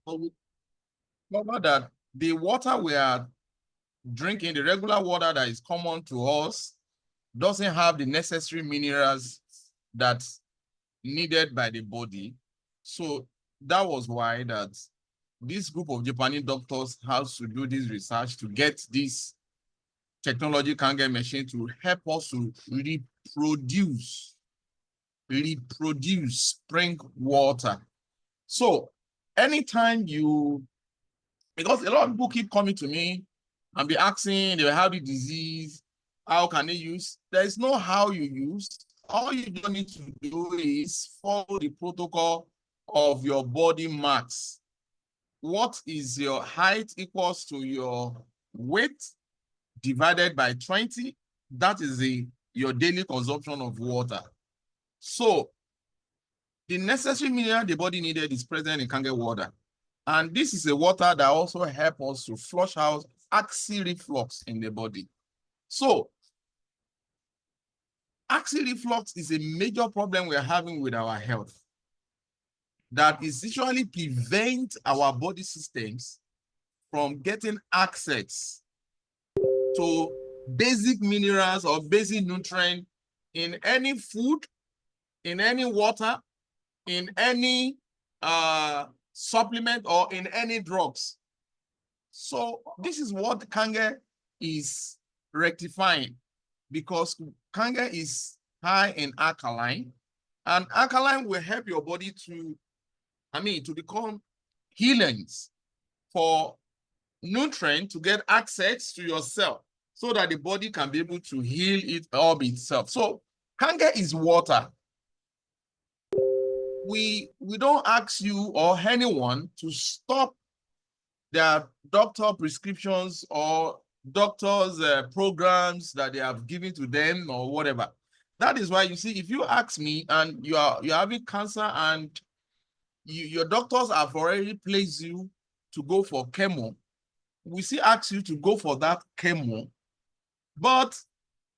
But we discover that the water we are drinking, the regular water that is common to us, doesn't have the necessary minerals that's needed by the body. So that was why that this group of Japanese doctors has to do this research to get this technology Kangen machine to help us to reproduce spring water. So anytime because a lot of people keep coming to me and be asking, they have the disease, how can they use? There is no how you use. All you don't need to do is follow the protocol of your body mass. What is your height equals to your weight divided by 20? That is your daily consumption of water. So the necessary mineral the body needed is present in Kangen water. And this is a water that also helps us to flush out acid reflux in the body. So acid reflux is a major problem we're having with our health that is usually prevent our body systems from getting access to basic minerals or basic nutrients in any food, in any water, in any supplement, or in any drugs. So this is what Kangen is rectifying, because Kangen is high in alkaline, and alkaline will help your body to become healings for nutrient to get access to your cell so that the body can be able to heal it all itself. So Kangen is water. We don't ask you or anyone to stop their doctor prescriptions or doctors' programs that they have given to them or whatever. That is why you see, if you ask me and you're having cancer and your doctors have already placed you to go for chemo, we still ask you to go for that chemo, but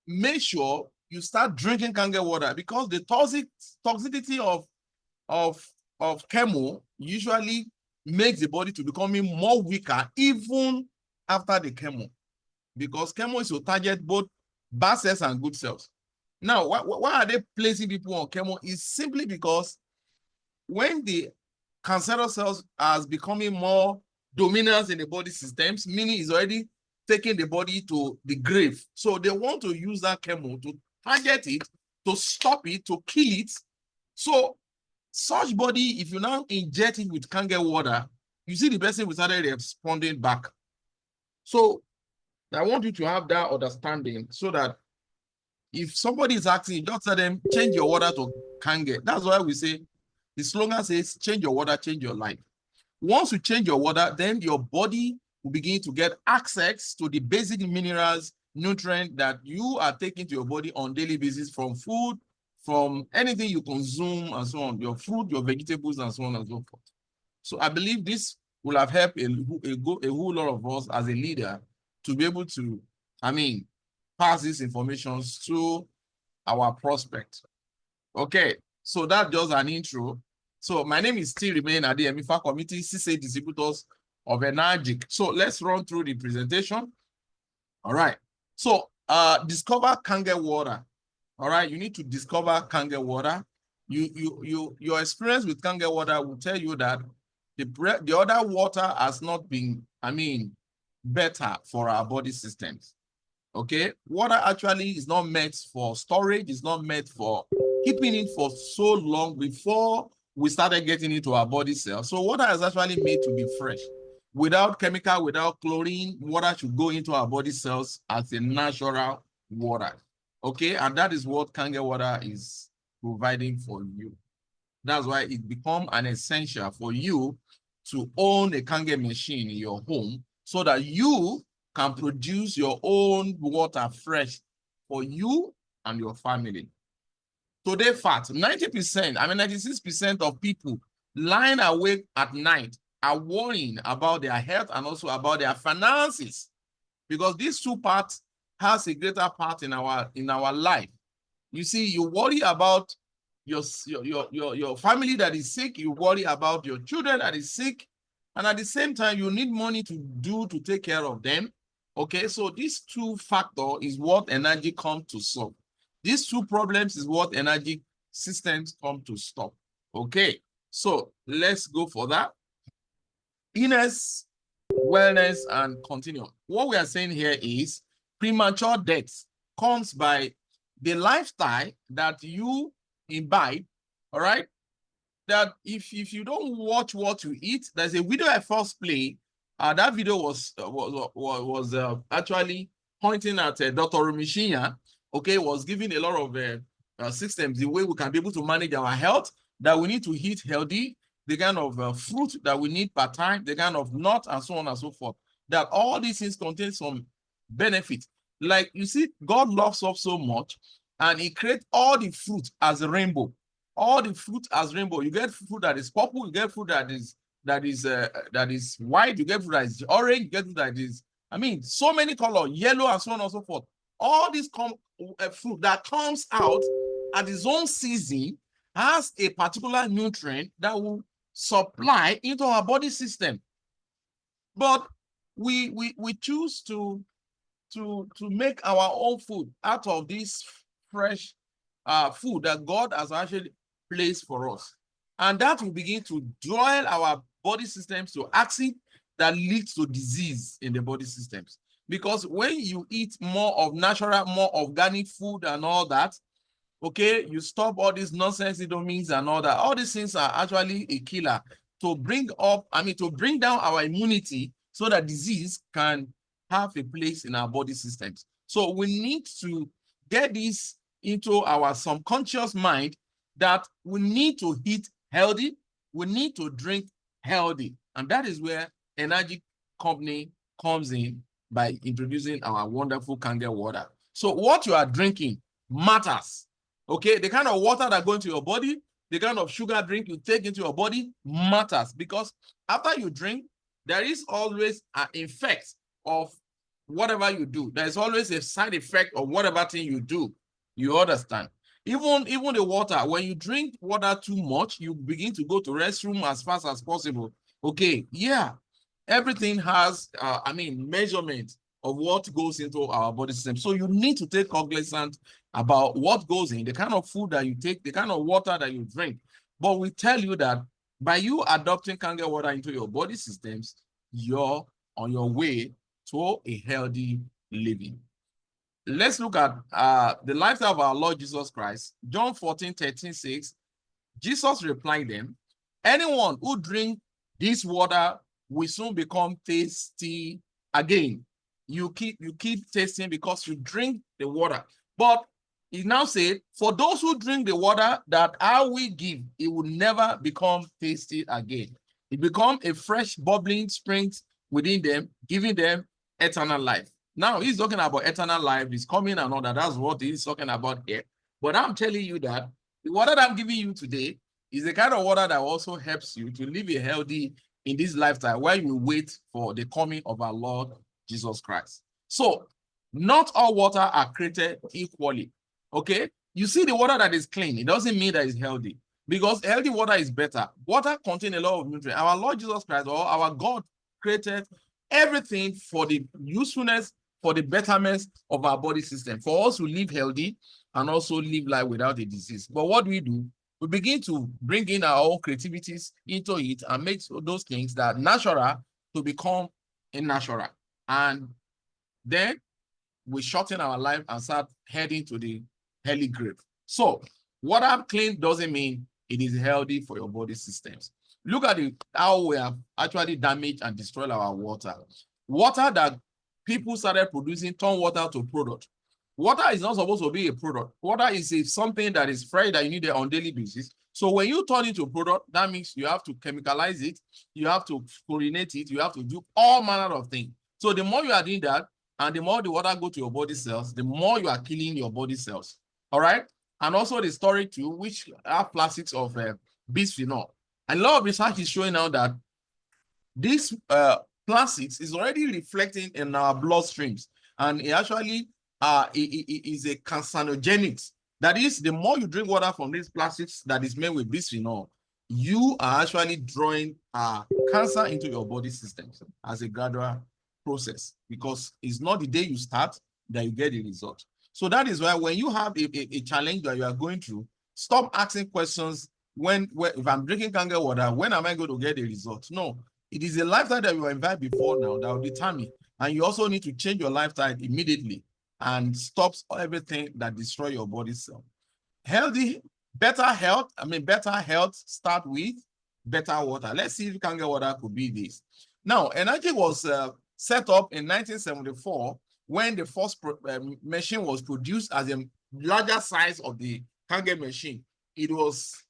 make sure you start drinking Kangen water, because the toxicity of chemo usually makes the body to becoming more weaker even after the chemo, because chemo is to target both bad cells and good cells. Now, why are they placing people on chemo? Is simply because when the cancerous cells are becoming more dominant in the body systems, meaning it's already taking the body to the grave. So they want to use that chemo to target it, to stop it, to kill it. So such body, if you now inject it with Kangen water, you see the person will start responding back. So I want you to have that understanding, so that if somebody is asking, just tell them, change your water to Kangen. That's why we say, the slogan says, change your water, change your life. Once you change your water, then your body will begin to get access to the basic minerals, nutrients that you are taking to your body on a daily basis from food, from anything you consume, and so on, your fruit, your vegetables, and so on and so forth. So I believe this will have helped a whole lot of us as a leader to be able to, pass these information to our prospect. Okay, so that's just an intro. So my name is still remain Adeyemi, Fakomiti CCA Distributors of Energic. So let's run through the presentation. All right. So discover Kangen water. All right, you need to discover Kangen water. Your experience with Kangen water will tell you that the other water has not been, better for our body systems. Okay, water actually is not meant for storage, it's not meant for keeping it for so long before we started getting into our body cells. So water is actually made to be fresh. Without chemical, without chlorine, water should go into our body cells as a natural water. Okay, and that is what Kangen water is providing for you. That's why it becomes an essential for you to own a Kangen machine in your home, so that you can produce your own water fresh for you and your family. Today, fact, 90%, 96% of people lying awake at night are worrying about their health and also about their finances, because these two parts has a greater part in our life. You see, you worry about your family that is sick, you worry about your children that is sick, And at the same time, you need money to take care of them. Okay, so these two factors is what energy comes to solve. These two problems is what energy systems come to stop. Okay, so let's go for that. Illness, wellness, and continuum. What we are saying here is premature death comes by the lifestyle that you imbibe, all right? That if you don't watch what you eat, there's a video I first played. That video was actually pointing at Dr. Rumishinya. Okay, was giving a lot of systems, the way we can be able to manage our health, that we need to eat healthy, the kind of fruit that we need per time, the kind of nut, and so on and so forth. That all these things contain some benefit. Like you see, God loves us so much, and He creates all the fruit as a rainbow. All the fruit as rainbow. You get fruit that is purple, you get fruit that is white, you get fruit that is orange, you get fruit that is, I mean, so many colors, yellow, and so on and so forth. All this fruit that comes out at its own season has a particular nutrient that will supply into our body system. But we choose to make our own food out of this fresh food that God has actually placed for us. And that will begin to dwell our body systems to acid that leads to disease in the body systems. Because when you eat more of natural, more organic food and all that, okay, you stop all these nonsense means and all that. All these things are actually a killer to bring down our immunity so that disease can have a place in our body systems. So we need to get this into our subconscious mind that we need to eat healthy, we need to drink healthy. And that is where energy company comes in by introducing our wonderful Kangen water. So what you are drinking matters. Okay, the kind of water that goes into your body, the kind of sugar drink you take into your body matters, because after you drink, there is always an effect of whatever you do. There's always a side effect of whatever thing you do. You understand? Even the water, when you drink water too much, you begin to go to restroom as fast as possible. Okay, yeah, everything has, measurement of what goes into our body system. So you need to take cognizance about what goes in, the kind of food that you take, the kind of water that you drink. But we tell you that by you adopting Kangen water into your body systems, you're on your way to a healthy living. Let's look at the lifestyle of our Lord Jesus Christ. John 14:13 says, Jesus replied them, anyone who drinks this water will soon become thirsty again. You keep tasting because you drink the water. But he now said, for those who drink the water that I will give, it will never become thirsty again. It becomes a fresh bubbling spring within them, giving them eternal life. Now he's talking about eternal life, is coming and all that. That's what he's talking about here. But I'm telling you that the water that I'm giving you today is the kind of water that also helps you to live a healthy in this lifetime while you wait for the coming of our Lord Jesus Christ. So not all water are created equally. Okay, you see the water that is clean, it doesn't mean that it's healthy, because healthy water is better. Water contains a lot of nutrients. Our Lord Jesus Christ, or our God, created everything for the usefulness, for the betterment of our body system, for us to live healthy and also live life without a disease. But what do? We begin to bring in our own creativities into it and make those things that are natural to become unnatural. And then we shorten our life and start heading to the early grave. So water clean doesn't mean it is healthy for your body systems. Look at how we have actually damaged and destroyed our water. Water that people started producing turned water to product. Water is not supposed to be a product. Water is something that is fresh that you need on a daily basis. So when you turn it to a product, that means you have to chemicalize it, you have to chlorinate it, you have to do all manner of things. So the more you are doing that, and the more the water goes to your body cells, the more you are killing your body cells. All right? And also the story too, which have plastics of bisphenol. A lot of research is showing now that this plastics is already reflecting in our bloodstreams, and it actually it is a carcinogenic. That is, the more you drink water from these plastics that is made with bisphenol, you are actually drawing cancer into your body systems as a gradual process, because it's not the day you start that you get the result. So that is why when you have a challenge that you are going through, stop asking questions when if I'm drinking kangen water, when am I going to get the result? No, it is a lifestyle that you invite before now that will determine. And you also need to change your lifestyle immediately and stop everything that destroy your body cell. Better health start with better water. Let's see if kangen water could be this. Now, energy was set up in 1974 when the first machine was produced as a larger size of the kangen machine. It was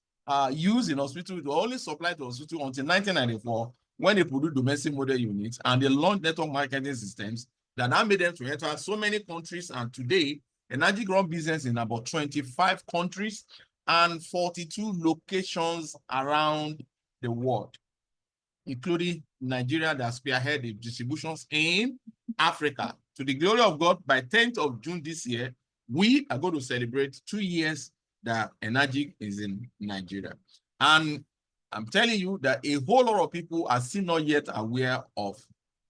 used in hospital. It was only supplied to hospital until 1994 when they produced domestic model units and they launched network marketing systems that now made them to enter so many countries. And today, energy grown business in about 25 countries and 42 locations around the world, including Nigeria that spearhead the distributions in Africa. To the glory of God, by 10th of June this year, we are going to celebrate 2 years that Energy is in Nigeria. And I'm telling you that a whole lot of people are still not yet aware of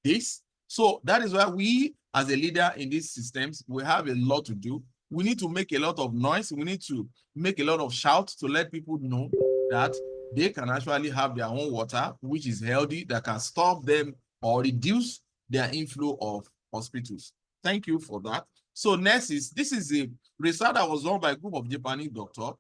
this. So that is why we, as a leader in these systems, we have a lot to do. We need to make a lot of noise. We need to make a lot of shouts to let people know that they can actually have their own water, which is healthy, that can stop them or reduce their inflow of hospitals. Thank you for that. So next this is a research that was done by a group of Japanese doctors.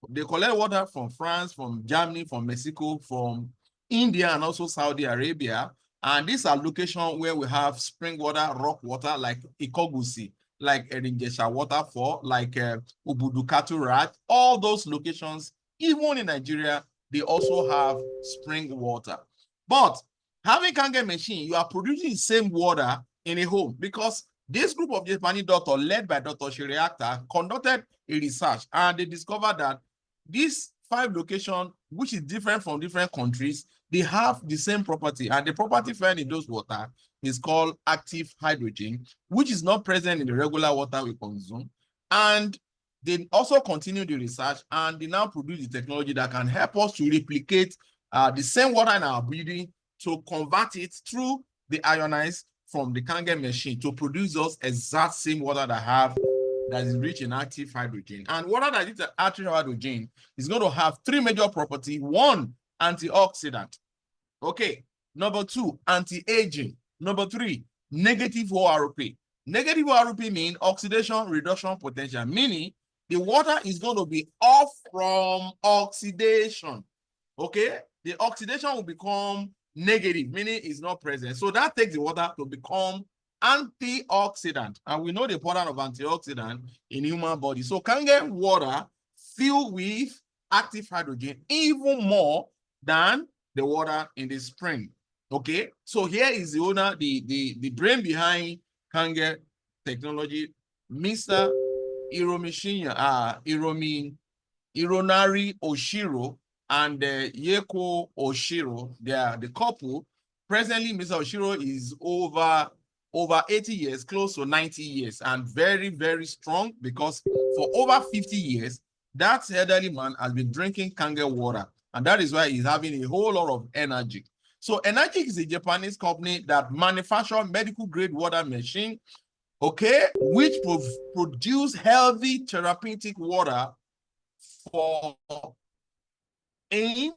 They collect water from France, from Germany, from Mexico, from India, and also Saudi Arabia. And these are locations where we have spring water, rock water, like Ikogusi, like Erinjesha Waterfall, like Ubudukatu Rat. All those locations, even in Nigeria, they also have spring water. But having kangen machine, you are producing the same water in a home, because this group of Japanese doctors, led by Dr. Shiriakta, conducted a research and they discovered that these 5 locations, which is different from different countries, they have the same property, and the property found in those water is called active hydrogen, which is not present in the regular water we consume. And they also continue the research, and they now produce the technology that can help us to replicate the same water in our breathing, to convert it through the ionized from the kangen machine to produce us exact same water that is rich in active hydrogen. And water that is active hydrogen is going to have 3 major properties. 1, antioxidant. Okay. Number 2, anti-aging. Number 3, negative ORP. Negative ORP means oxidation reduction potential, meaning the water is going to be off from oxidation. Okay. The oxidation will become negative, meaning it's not present. So that takes the water to become antioxidant. And we know the importance of antioxidant in human body. So kangen water filled with active hydrogen even more than the water in the spring. Okay. So here is the owner, the brain behind kangen technology, Mr. Ironari Oshiro and Yeko Oshiro. They are the couple. Presently, Mr. Oshiro is over 80 years, close to 90 years, and very, very strong, because for over 50 years, that elderly man has been drinking kangen water, and that is why he's having a whole lot of energy. So Energy is a Japanese company that manufactures medical grade water machine, okay, which produce healthy therapeutic water for in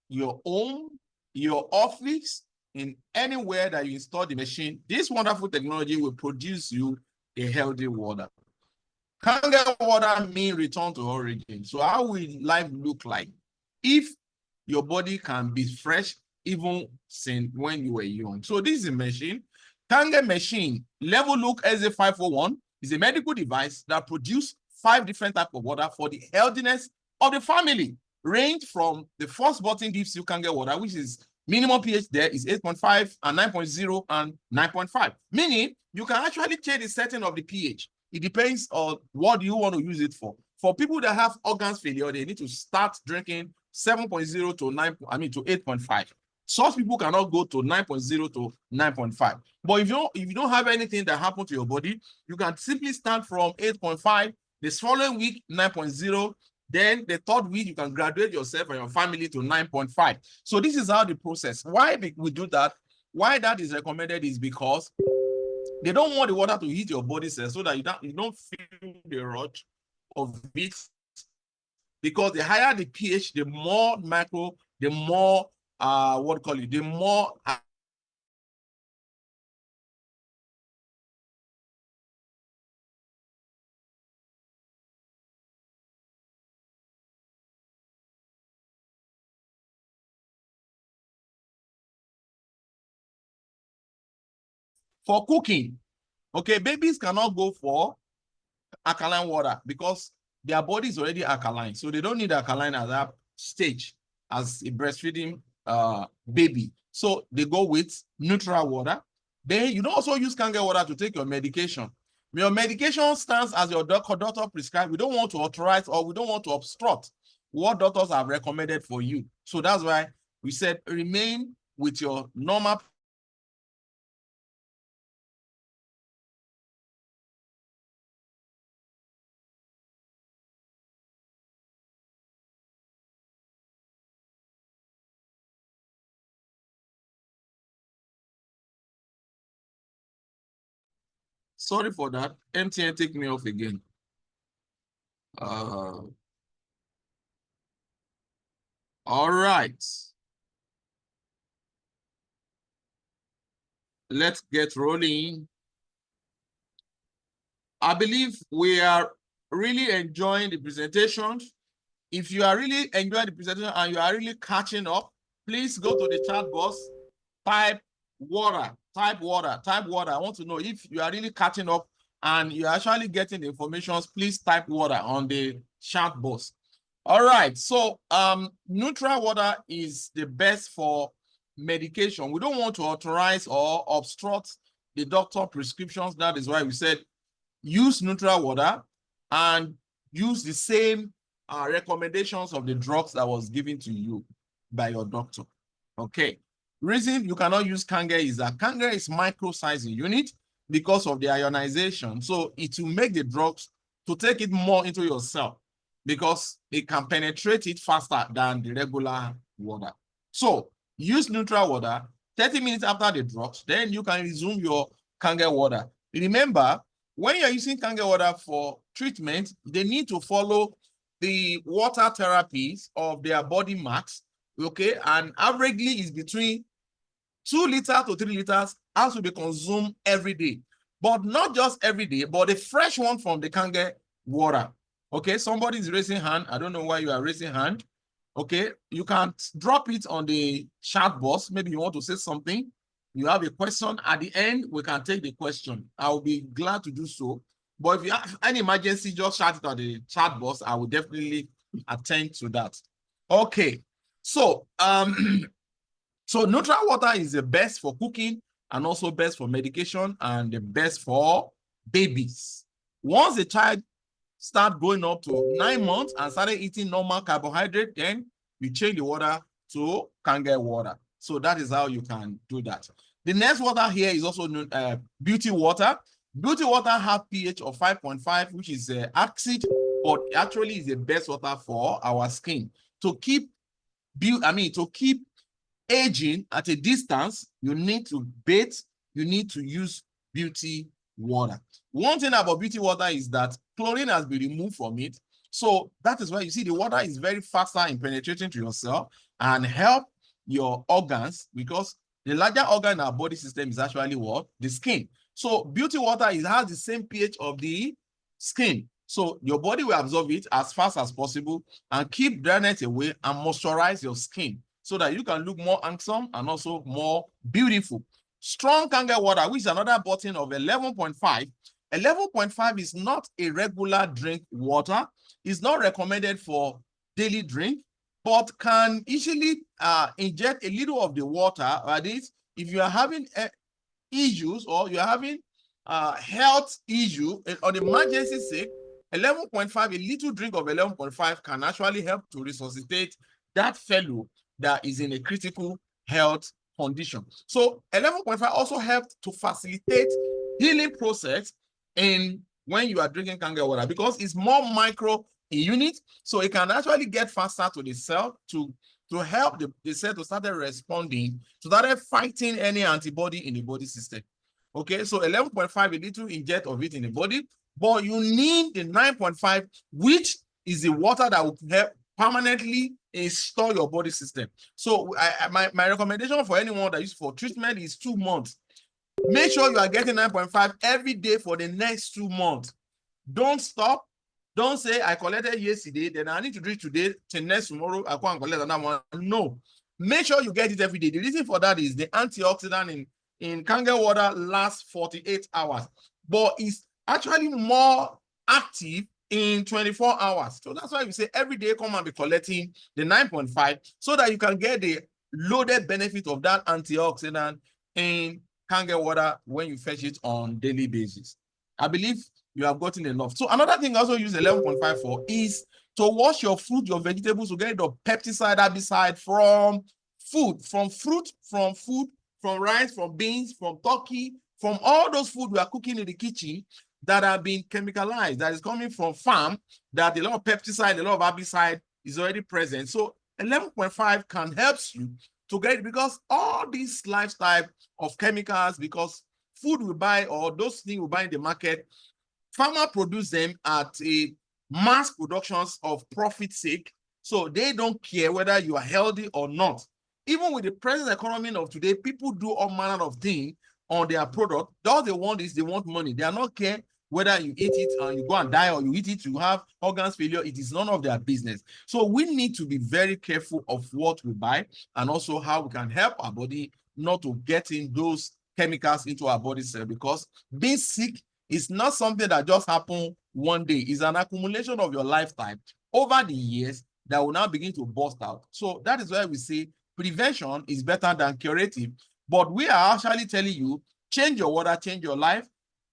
your home, your office, in anywhere that you install the machine. This wonderful technology will produce you a healthy water. Kangen water means return to origin. So how will life look like if your body can be fresh even since when you were young? So this is a machine. Kangen machine, Level Look SA501, is a medical device that produces 5 different types of water for the healthiness of the family. Range from the first button gives you kangen water, which is minimum pH there is 8.5 and 9.0 and 9.5. Meaning you can actually change the setting of the pH. It depends on what you want to use it for. For people that have organs failure, they need to start drinking 7.0 to 8.5. Such people cannot go to 9.0 to 9.5. But if you don't have anything that happened to your body, you can simply start from 8.5. This following week, 9.0. Then the third week, you can graduate yourself and your family to 9.5. So this is how the process. Why we do that? Why that is recommended is because they don't want the water to hit your body cells so that you don't feel the rush of it. Because the higher the pH, the more micro, the more the more for cooking. Okay, babies cannot go for alkaline water because their body is already alkaline. So they don't need alkaline at that stage as a breastfeeding baby. So they go with neutral water. Then you don't also use Kangen water to take your medication. Your medication stands as your doctor prescribed. We don't want to authorize or we don't want to obstruct what doctors have recommended for you. So that's why we said remain with your normal. Sorry for that. MTN take me off again. All right. Let's get rolling. I believe we are really enjoying the presentation. If you are really enjoying the presentation and you are really catching up, please go to the chat box, type water, type water, type water. I want to know if you are really catching up and you're actually getting the information, please type water on the chat box. All right, so neutral water is the best for medication. We don't want to authorize or obstruct the doctor prescriptions. That is why we said use neutral water and use the same recommendations of the drugs that was given to you by your doctor. Okay. Reason you cannot use Kangen is that Kangen is micro-sized unit because of the ionization. So it will make the drugs to take it more into your cell because it can penetrate it faster than the regular water. So use neutral water 30 minutes after the drugs, then you can resume your Kangen water. Remember, when you're using Kangen water for treatment, they need to follow the water therapies of their body mass, okay? And averagely is between 2 liters to 3 liters has to be consumed every day. But not just every day, but the fresh one from the Kangen water. Okay, somebody is raising hand. I don't know why you are raising hand. Okay, you can drop it on the chat box. Maybe you want to say something. You have a question. At the end, we can take the question. I will be glad to do so. But if you have any emergency, just shout it on the chat box. I will definitely attend to that. Okay, so so neutral water is the best for cooking and also best for medication and the best for babies. Once the child start going up to 9 months and started eating normal carbohydrate, then you change the water to Kangen water. So that is how you can do that. The next water here is also beauty water. Beauty water have pH of 5.5, which is acid, but actually is the best water for our skin. To keep aging at a distance, you need to bathe, you need to use beauty water. One thing about beauty water is that chlorine has been removed from it. So that is why you see the water is very faster in penetrating to your cell and help your organs, because the larger organ in our body system is actually what? The skin. So beauty water has the same pH of the skin. So your body will absorb it as fast as possible and keep dryness away and moisturize your skin so that you can look more handsome and also more beautiful. Strong Kangen water, which is another bottle of 11.5. 11.5 is not a regular drink water. It's not recommended for daily drink, but can easily inject a little of the water. That is, if you are having issues or you're having health issue on emergency sake, 11.5, a little drink of 11.5 can actually help to resuscitate that fellow that is in a critical health condition. So 11.5 also helps to facilitate healing process in when you are drinking Kangen water because it's more micro unit, so it can actually get faster to the cell to help the cell to start responding, to start fighting any antibody in the body system. Okay, so 11.5, a little inject of it in the body, but you need the 9.5, which is the water that will help permanently install your body system. So my recommendation for anyone that uses for treatment is 2 months. Make sure you are getting 9.5 every day for the next 2 months. Don't stop. Don't say, I collected yesterday, then I need to drink today, till next tomorrow, I can't collect another one. No. Make sure you get it every day. The reason for that is the antioxidant in kangen water lasts 48 hours, but it's actually more active in 24 hours. So that's why we say every day come and be collecting the 9.5 so that you can get the loaded benefit of that antioxidant in kangen water when you fetch it on daily basis. I believe you have gotten enough. So another thing also use 11.5 for is to wash your fruit, your vegetables, to get the pesticide, herbicide from food, from rice, from beans, from turkey, from all those food we are cooking in the kitchen that have been chemicalized, that is coming from farm, that a lot of pesticide, a lot of herbicide is already present. So 11.5 can help you to get it, because all these lifestyle of chemicals, because food we buy or those things we buy in the market, farmer produce them at a mass productions of profit sake. So they don't care whether you are healthy or not. Even with the present economy of today, people do all manner of things on their product. All they want is they want money. They are not care whether you eat it and you go and die, or you eat it, you have organs failure. It is none of their business. So we need to be very careful of what we buy, and also how we can help our body not to get in those chemicals into our body cell, because being sick is not something that just happened one day. It's an accumulation of your lifetime over the years that will now begin to burst out. So that is why we say prevention is better than curative. But we are actually telling you, change your water, change your life.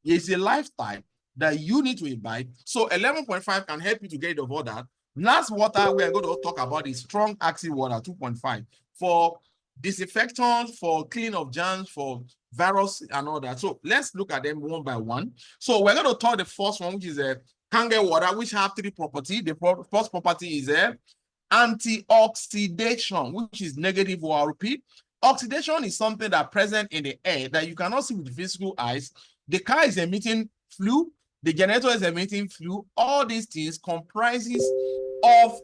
It's a lifestyle that you need to imbibe. So 11.5 can help you to get rid of all that. Last water we are going to talk about is strong acid water, 2.5, for disinfectants, for cleaning of germs, for virus and all that. So let's look at them one by one. So we're going to talk the first one, which is a kangen water, which have 3 properties. The first property is a antioxidation, which is negative ORP. Oxidation is something that present in the air that you cannot see with the physical eyes. The car is emitting flue, the generator is emitting flue. All these things comprises of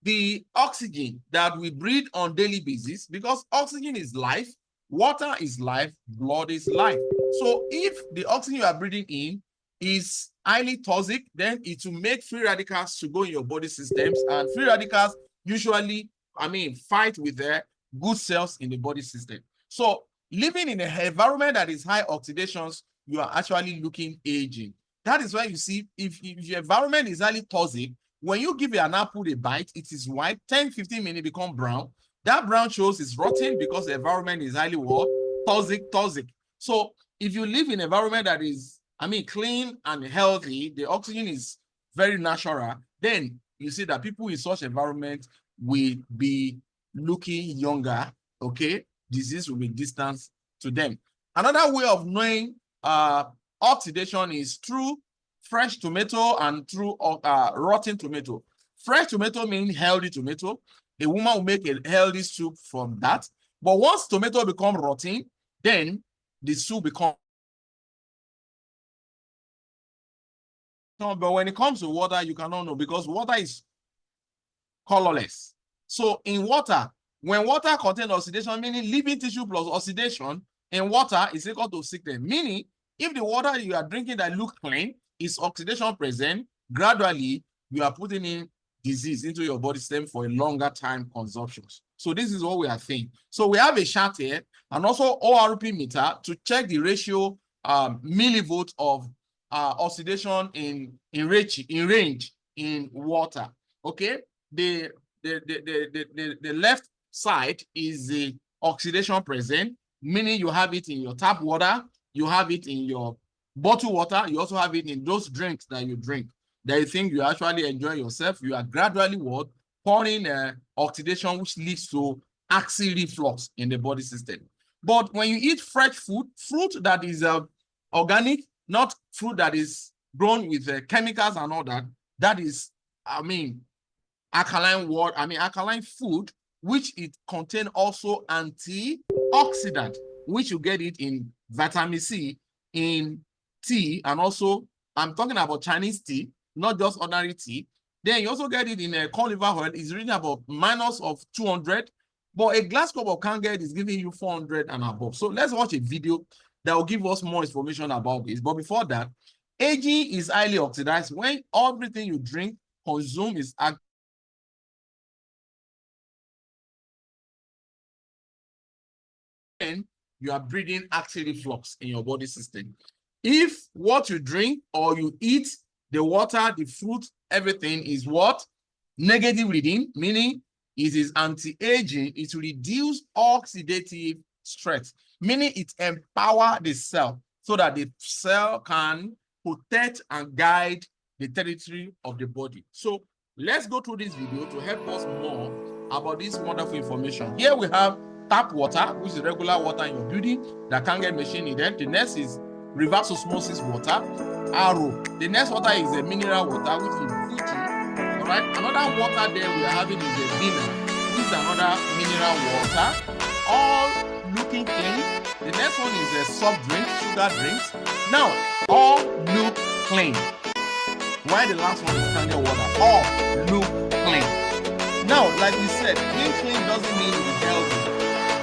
the oxygen that we breathe on daily basis, because oxygen is life, water is life, blood is life. So if the oxygen you are breathing in is highly toxic, then it will make free radicals to go in your body systems, and free radicals usually, fight with the good cells in the body system. So living in an environment that is high oxidations, you are actually looking aging. That is why you see, if your environment is highly toxic, when you give an apple a bite, it is white, 10-15 minutes become brown. That brown shows it's rotten because the environment is highly what? Toxic. So if you live in an environment that is, clean and healthy, the oxygen is very natural, then you see that people in such environment will be looking younger, okay? Disease will be distant to them. Another way of knowing oxidation is through fresh tomato and through rotten tomato. Fresh tomato means healthy tomato. A woman will make a healthy soup from that. But once tomato become rotten, then the soup becomes. But when it comes to water, you cannot know, because water is colorless. So in water, when water contains oxidation, meaning living tissue plus oxidation in water is equal to sickness. Meaning, if the water you are drinking that look clean is oxidation present, gradually you are putting in disease into your body system for a longer time consumptions. So this is what we are saying. So we have a chart here and also ORP meter to check the ratio millivolt of oxidation in range in water. Okay, the left side is the oxidation present, meaning you have it in your tap water, you have it in your bottled water, you also have it in those drinks that you drink, that you think you actually enjoy yourself. You are gradually pouring oxidation, which leads to acid reflux in the body system. But when you eat fresh fruit that is organic, not fruit that is grown with chemicals and all that, that is alkaline food, which it contain also antioxidant, which you get it in vitamin C, in tea, and also I'm talking about Chinese tea, not just ordinary tea. Then you also get it in a corn liver oil. It's reading about minus of 200, but a glass cup of Kangen is giving you 400 and above. So let's watch a video that will give us more information about this. But before that, aging is highly oxidized when everything you drink, consume is and you are breeding acid reflux in your body system. If what you drink or you eat, the water, the fruit, everything is what? Negative reading, meaning it is anti-aging, it reduces oxidative stress, meaning it empowers the cell so that the cell can protect and guide the territory of the body. So let's go through this video to help us more about this wonderful information. Here we have tap water, which is regular water in your building that can get machine needed. The next is reverse osmosis water, RO. The next water is a mineral water, which is Fuji. All right. Another water there we are having is a Vina, which is another mineral water. All looking clean. The next one is a soft drink, sugar drinks. Now, all look clean. While the last one is Kangen water. All look clean. Now, like we said, being clean doesn't mean it is healthy.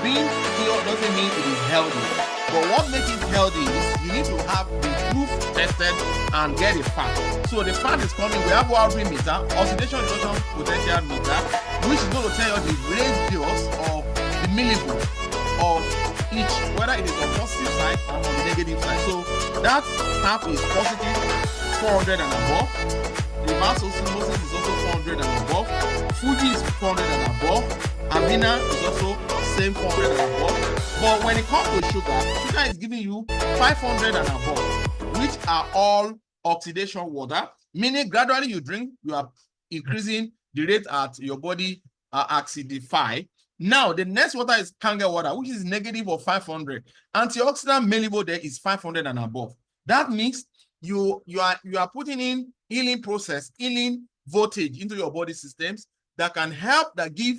Being pure doesn't mean it is healthy. But what makes it healthy is you need to have the proof tested and get a fact. So the fact is coming. We have our meter, oxidation reduction potential meter, which is going to tell you the ratios of the millivolts of each, whether it is on the positive side or on the negative side. So that tap is positive 400 and above. Reverse osmosis is also 400 and above. Fuji is 400 and above. Avena is also same 400 and above. But when it comes to sugar, sugar is giving you 500 and above, which are all oxidation water, meaning gradually you drink, you are increasing the rate at your body acidify. Now, the next water is Kangen water, which is negative of 500. Antioxidant level there is 500 and above. That means you are putting in healing process, healing voltage into your body systems that can help, that give,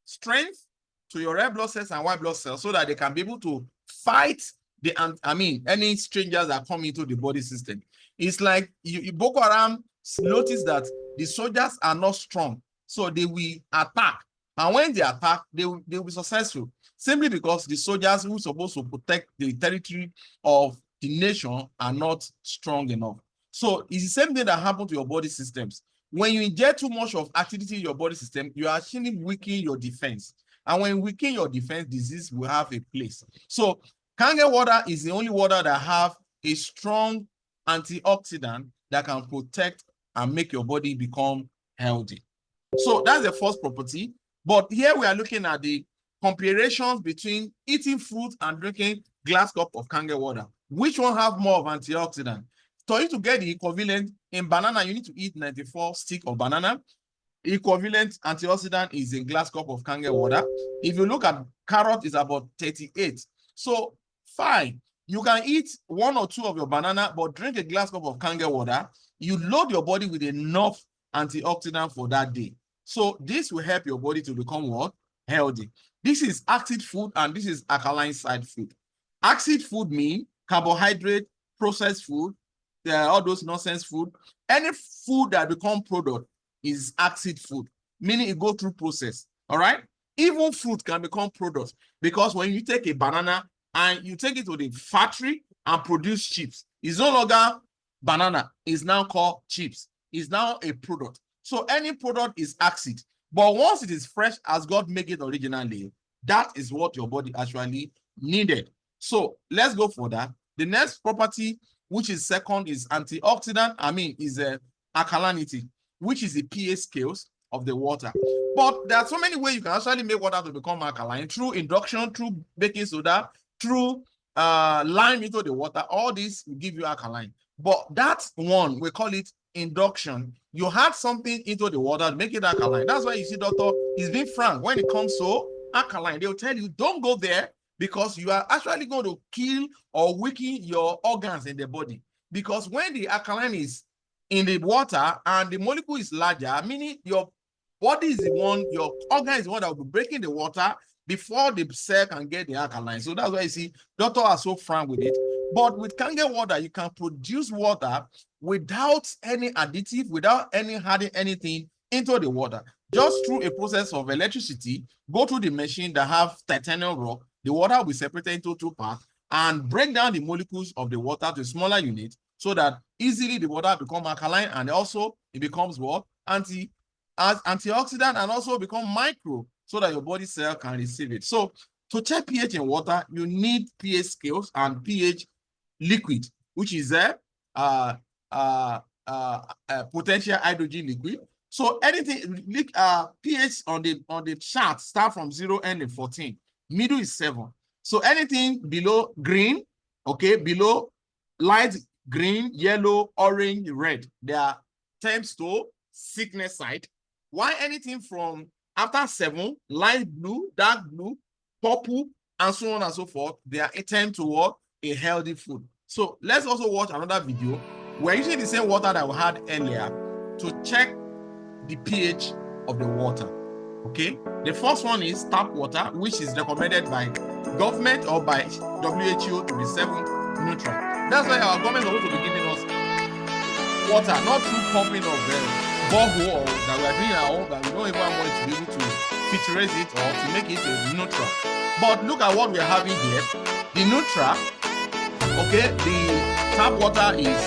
strength to your red blood cells and white blood cells so that they can be able to fight any strangers that come into the body system. It's like Boko Haram notice that the soldiers are not strong, so they will attack. And when they attack, they will be successful simply because the soldiers who are supposed to protect the territory of the nation are not strong enough. So it's the same thing that happens to your body systems. When you inject too much of activity in your body system, you are actually weakening your defense. And when you weaken your defense, disease will have a place. So Kangen water is the only water that have a strong antioxidant that can protect and make your body become healthy. So that's the first property. But here we are looking at the comparisons between eating fruit and drinking glass cup of Kangen water. Which one have more of antioxidant? For you to get the equivalent, in banana, you need to eat 94 sticks of banana. Equivalent antioxidant is a glass cup of Kangen water. If you look at carrot, it's about 38. So fine, you can eat 1 or 2 of your banana, but drink a glass cup of Kangen water. You load your body with enough antioxidant for that day. So this will help your body to become what? Healthy. This is acid food and this is alkaline side food. Acid food means carbohydrate, processed food, all those nonsense food. Any food that become product is acid food, meaning it go through process. All right. Even fruit can become product because when you take a banana and you take it to the factory and produce chips, it's no longer banana, it's now called chips. It's now a product. So any product is acid. But once it is fresh as God made it originally, that is what your body actually needed. So let's go for that. The next property, which is second, is antioxidant. Is a alkalinity, which is the pH scales of the water. But there are so many ways you can actually make water to become alkaline: through induction, through baking soda, through lime into the water. All this will give you alkaline. But that one, we call it induction. You add something into the water to make it alkaline. That's why you see doctor is being frank when it comes to alkaline. They'll tell you, don't go there because you are actually going to kill or weaken your organs in the body. Because when the alkaline is in the water and the molecule is larger, meaning your body is the one, your organ is the one that will be breaking the water before the cell can get the alkaline. So that's why you see doctors are so frank with it. But with kangen water, you can produce water without any additive, without any adding anything into the water. Just through a process of electricity, go through the machine that have titanium rock, the water will be separated into two parts and break down the molecules of the water to a smaller unit so that easily the water become alkaline, and also it becomes what? Antioxidant, and also become micro so that your body cell can receive it. So to check pH in water, you need pH scales and pH liquid, which is a potential hydrogen liquid. So anything pH on the chart start from 0 and 14. Middle is 7. So anything below green, okay, below light green, yellow, orange, red, they are terms to sickness side. Why anything from after 7, light blue, dark blue, purple, and so on and so forth, they are a term toward a healthy food. So let's also watch another video. We're using the same water that we had earlier to check the pH of the water. Okay, the first one is tap water, which is recommended by government or by WHO to be 7 neutral. That's why our government is also be giving us water, not through pumping of borehole that we are doing our own, but we don't even want to be able to filtrate it or to make it a neutral. But look at what we are having here. The neutral, okay, the tap water is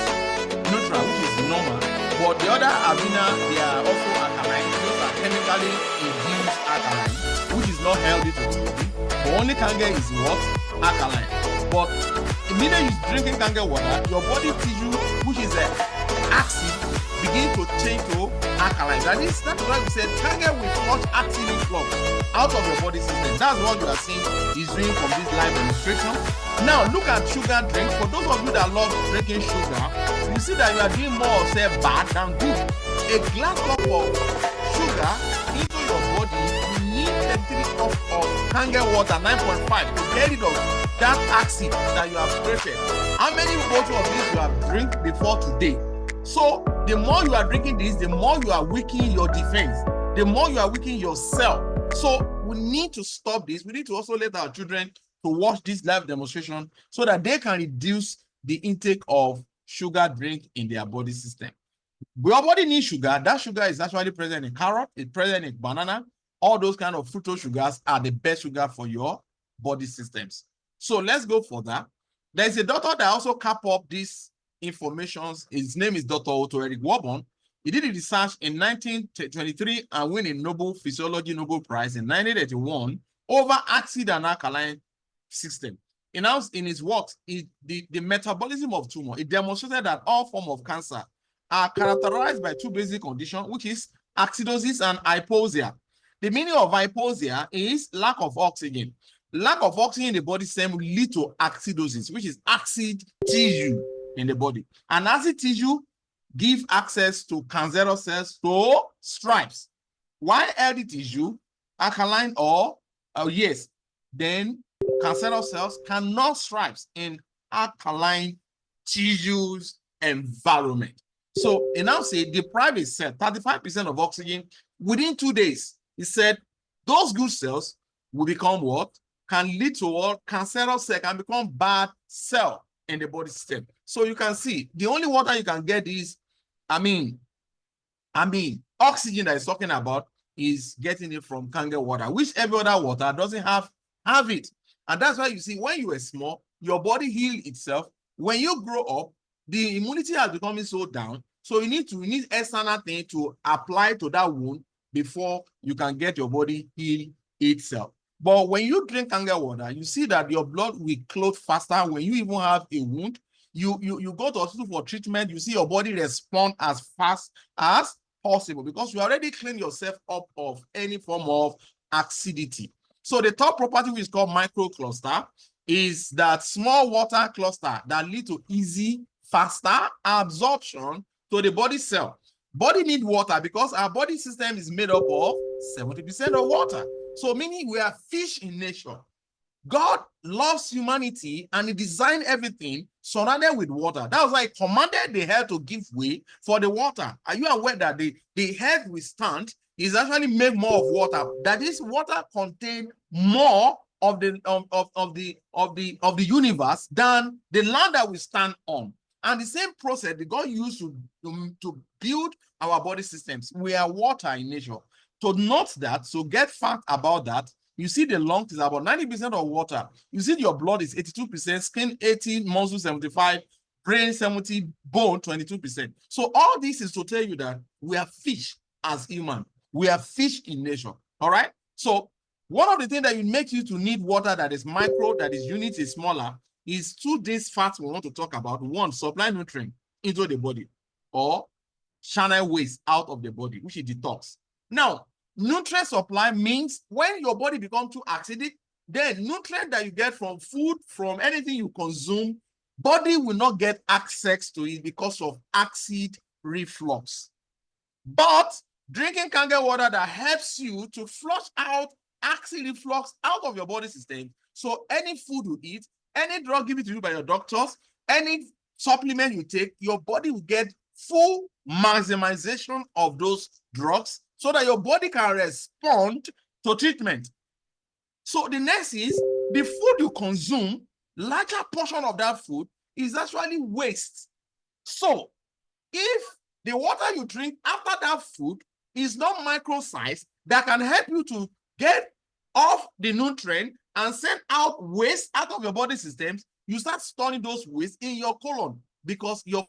neutral, which is normal, but the other arena, they are also alkaline. Those are chemically induced alkaline, which is not healthy to the body. The only kangen is what? Alkaline. But immediately you're drinking kangen water, your body tissue, which is acid, begin to change to alkaline. That's why we said kangen will flush acid influx out of your body system. That's what you are seeing is doing from this live demonstration. Now look at sugar drinks. For those of you that love drinking sugar, you see that you are doing more of say bad than good. A glass cup of sugar into your body, you need 33 cups of kangen water 9.5 to get rid of that acid that you have created. How many bottles of this you have drink before today? So the more you are drinking this, the more you are weakening your defense, the more you are weakening your cell. So we need to stop this. We need to also let our children to watch this live demonstration so that they can reduce the intake of sugar drink in their body system. Your body needs sugar. That sugar is actually present in carrot, it's present in banana. All those kind of fructose sugars are the best sugar for your body systems. So let's go for that. There's a doctor that also cap up this information. His name is Dr. Otto Eric Warburn. He did a research in 1923 and won a Nobel Physiology Nobel Prize in 1981 over acid and alkaline system. In his works, the metabolism of tumor, it demonstrated that all forms of cancer are characterized by two basic conditions, which is acidosis and hypoxia. The meaning of hypoxia is lack of oxygen. Lack of oxygen in the body system will lead to acidosis, which is acid tissue in the body. And acid tissue give access to cancerous cells to stripes. While healthy tissue, alkaline or yes, then cancerous cells cannot stripes in alkaline tissues environment. So it now say deprive a cell 35% of oxygen within 2 days. He said those good cells will become what? Can lead to what? Cancerous cell can become bad cell in the body system. So you can see the only water you can get is, oxygen that is talking about is getting it from kangen water, which every other water doesn't have it. And that's why you see when you were small, your body healed itself. When you grow up, the immunity has become so down. So you need external thing to apply to that wound before you can get your body heal itself. But when you drink kangen water, you see that your blood will clot faster. When you even have a wound, you go to hospital for treatment, you see your body respond as fast as possible because you already clean yourself up of any form of acidity. So the third property, which is called microcluster, is that small water cluster that lead to easy, faster absorption to the body cell. Body need water because our body system is made up of 70% of water. So meaning we are fish in nature. God loves humanity and he designed everything surrounded with water. That was why it commanded the air to give way for the water. Are you aware that the air we stand is actually made more of water? That is, water contains more of the universe than the land that we stand on. And the same process that God used to build our body systems. We are water in nature. To note that, so get fact about that. You see the lungs is about 90% of water. You see your blood is 82%, skin 80%, muscle 75%, brain 70%, bone 22%. So all this is to tell you that we are fish as human. We are fish in nature. All right. So one of the things that make you to need water that is micro, that is unit is smaller, is two these facts we want to talk about. One, supply nutrient into the body, or channel waste out of the body, which is detox. Now, nutrient supply means when your body becomes too acidic, then nutrient that you get from food, from anything you consume, body will not get access to it because of acid reflux. But drinking Kangen water that helps you to flush out acid reflux out of your body system. So any food you eat, any drug given to you by your doctors, any supplement you take, your body will get full maximization of those drugs so that your body can respond to treatment. So the next is the food you consume, larger portion of that food is actually waste. So if the water you drink after that food is not micro size, that can help you to get off the nutrient and send out waste out of your body systems, you start storing those waste in your colon because your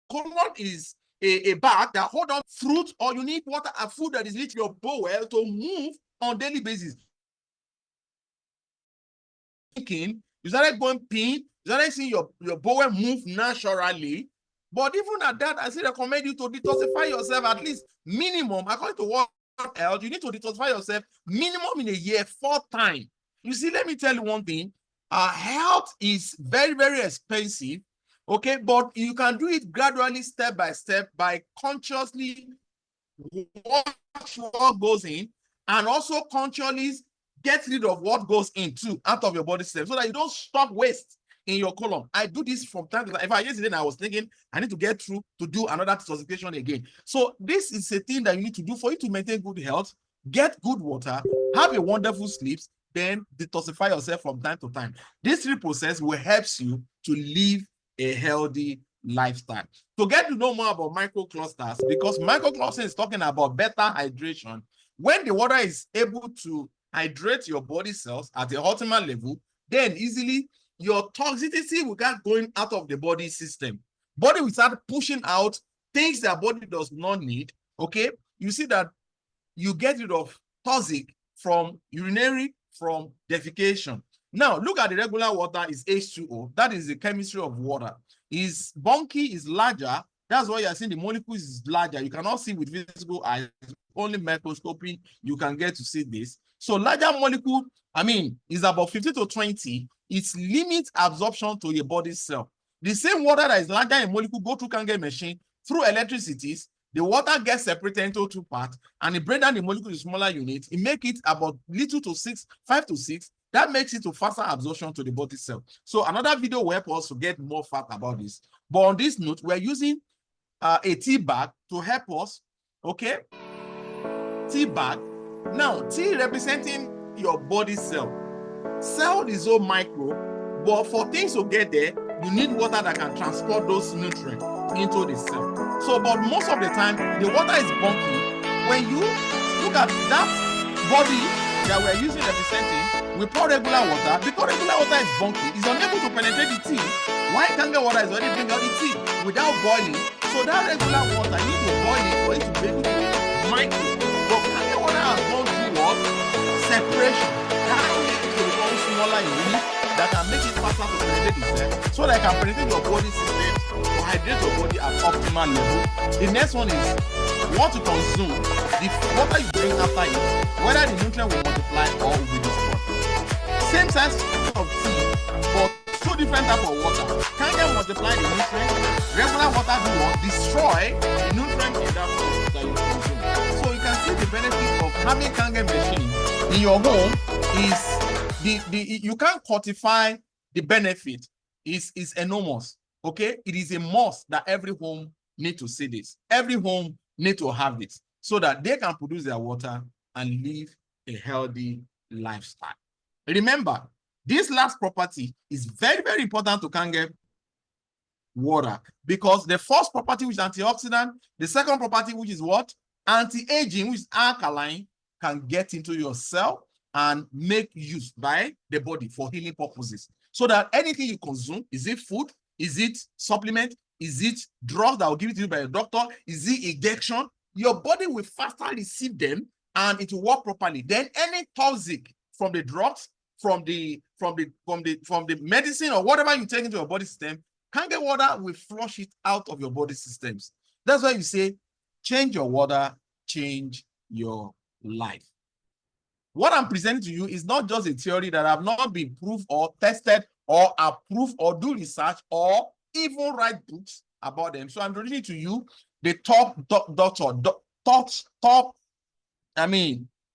colon is a bag that hold on fruit, or you need water and food that is rich your bowel to move on daily basis. You started going pee, you started seeing your bowel move naturally. But even at that, I still recommend you to detoxify yourself at least minimum, according to World Health, you need to detoxify yourself minimum in a year 4 times. You see, let me tell you one thing. Health is very, very expensive. Okay, but you can do it gradually, step by step, by consciously watch what goes in, and also consciously get rid of what goes in too out of your body system, so that you don't stop waste in your colon. I do this from time to time. In fact, yesterday I was thinking I need to get through to do another detoxification again. So this is a thing that you need to do for you to maintain good health, get good water, have a wonderful sleep, then detoxify yourself from time to time. This 3 process will help you to live a healthy lifestyle. To get to know more about microclusters, because microcluster is talking about better hydration. When the water is able to hydrate your body cells at the optimal level, then easily your toxicity will get going out of the body system. Body will start pushing out things that body does not need. Okay, you see that you get rid of toxic from urinary, from defecation. Now, look at the regular water is H2O. That is the chemistry of water. Is bulky, is larger. That's why you're seeing the molecules is larger. You cannot see with physical eyes. Only microscopy you can get to see this. So larger molecule, is about 50 to 20. It limits absorption to your body cell. The same water that is larger in molecule go through Kangen machine through electricities. The water gets separated into 2 parts, and it breaks down the molecule to smaller units. It makes it about 5 to 6. That makes it to faster absorption to the body cell. So another video will help us to get more fact about this. But on this note, we're using a tea bag to help us. Okay, tea bag. Now, tea representing your body cell. Cell is so micro, but for things to get there, you need water that can transport those nutrients into the cell. So, but most of the time, the water is bulky. When you look at that body that we're using representing, we pour regular water. Because regular water is bulky, it's unable to penetrate the tea. Why Kangen water is already bringing out the tea without boiling? So that regular water, you need to boil it for it to be able to micro. But Kangen water has gone through what? Separation. That makes it to become smaller unit that can make it faster to penetrate the cell, so that it can penetrate your body system to hydrate your body at optimal level. The next one is what to consume. The water you drink after it, whether the nutrient will multiply or will be destroyed. Same size of tea, but so different types of water. Kangen multiply the nutrients. Regular water do what? Destroy the nutrients in that food that you consume. So you can see the benefit of having Kangen machine in your home is you can't quantify the benefit. Is enormous. Okay, it is a must that every home need to see this. Every home need to have this so that they can produce their water and live a healthy lifestyle. Remember, this last property is very, very important to Kangen water, because the first property, which is antioxidant, the second property, which is what? Anti-aging, which is alkaline, can get into your cell and make use by the body for healing purposes. So that anything you consume, is it food, is it supplement, is it drug that will give it to you by a doctor, is it injection, your body will faster receive them and it will work properly. Then any toxic from the drugs, from the medicine or whatever you take into your body system, Kangen water will flush it out of your body systems. That's why you say, change your water, change your life. What I'm presenting to you is not just a theory that have not been proved or tested or approved or do research or even write books about them. So I'm presenting to you the top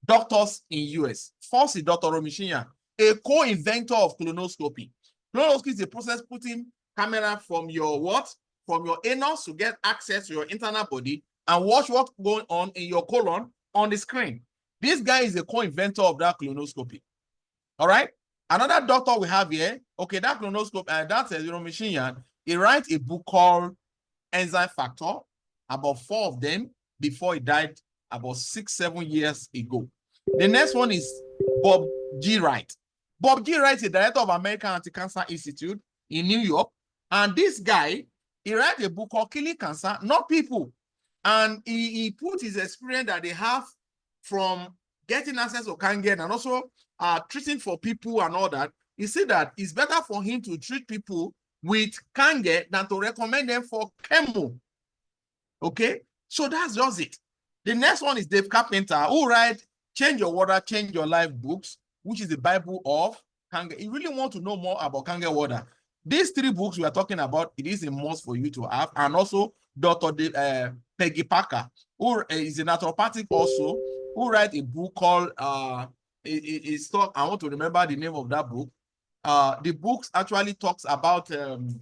doctors in US. First is Dr. Romishinya, a co-inventor of colonoscopy. Colonoscopy is a process putting camera from your what? From your anus to get access to your internal body and watch what's going on in your colon on the screen. This guy is a co-inventor of that colonoscopy. All right. Another doctor we have here, okay, that colonoscope, and that's Romishinya. He writes a book called Enzyme Factor, about 4 of them, before he died about 6-7 years ago. The next one is Bob G. Wright. Bob G. Wright is the director of American Anti-Cancer Institute in New York. And this guy, he wrote a book called Killing Cancer, Not People. And he put his experience that they have from getting access to Kangen and also treating for people and all that. He said that it's better for him to treat people with Kangen than to recommend them for chemo. Okay, so that's just it. The next one is Dave Carpenter, who writes Change Your Water, Change Your Life books, which is the Bible of Kangen. You really want to know more about Kangen water. These 3 books we are talking about, it is a must for you to have. And also Dr. Peggy Parker, who is a naturopathic also, who wrote a book called, I want to remember the name of that book. The book actually talks about, the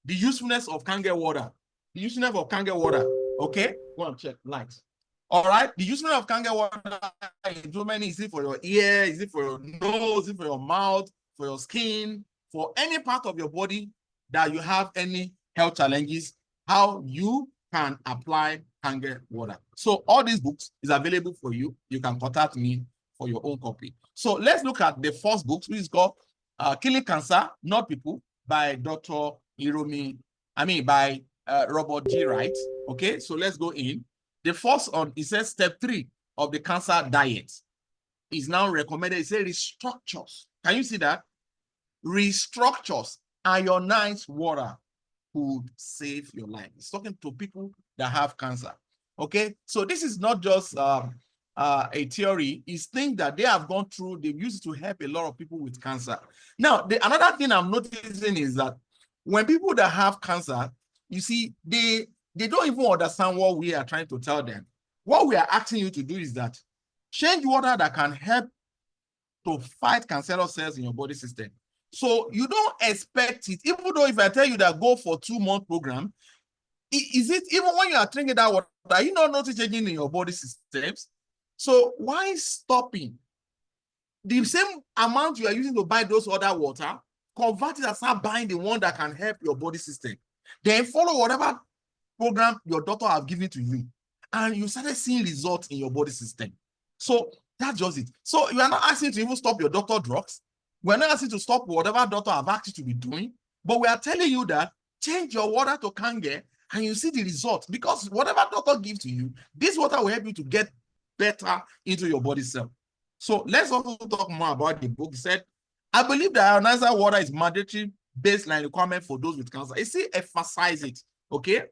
usefulness of Kangen water. The usefulness of Kangen water, okay? Go and check, lights. All right, the usefulness of Kangen water in Germany, is it for your ear, is it for your nose, is it for your mouth, for your skin, for any part of your body that you have any health challenges, how you can apply Kangen water. So all these books is available for you. You can contact me for your own copy. So let's look at the first book, which is called Killing Cancer, Not People, by Dr. by Robert G. Wright. Okay, so let's go in. The first one, it says step 3 of the cancer diet is now recommended. It says restructures. Can you see that? Restructures, ionized water could save your life. It's talking to people that have cancer. Okay, so this is not just a theory. It's things that they have gone through. They've used to help a lot of people with cancer. Now, another thing I'm noticing is that when people that have cancer, you see, they don't even understand what we are trying to tell them. What we are asking you to do is that change water that can help to fight cancerous cells in your body system. So you don't expect it, even though if I tell you that go for 2-month program, is it even when you are drinking that water, are you not noticing changing in your body systems? So why stopping? The same amount you are using to buy those other water, convert it and start buying the one that can help your body system. Then follow whatever program your doctor have given to you, and you started seeing results in your body system. So that's just it. So you are not asking to even stop your doctor drugs. We're not asking to stop whatever doctor have asked you to be doing, but we are telling you that change your water to Kangen and you see the results, because whatever doctor gives to you, this water will help you to get better into your body cell. So let's also talk more about the book. It said, I believe that ionizer water is mandatory baseline requirement for those with cancer. It still emphasize it, okay?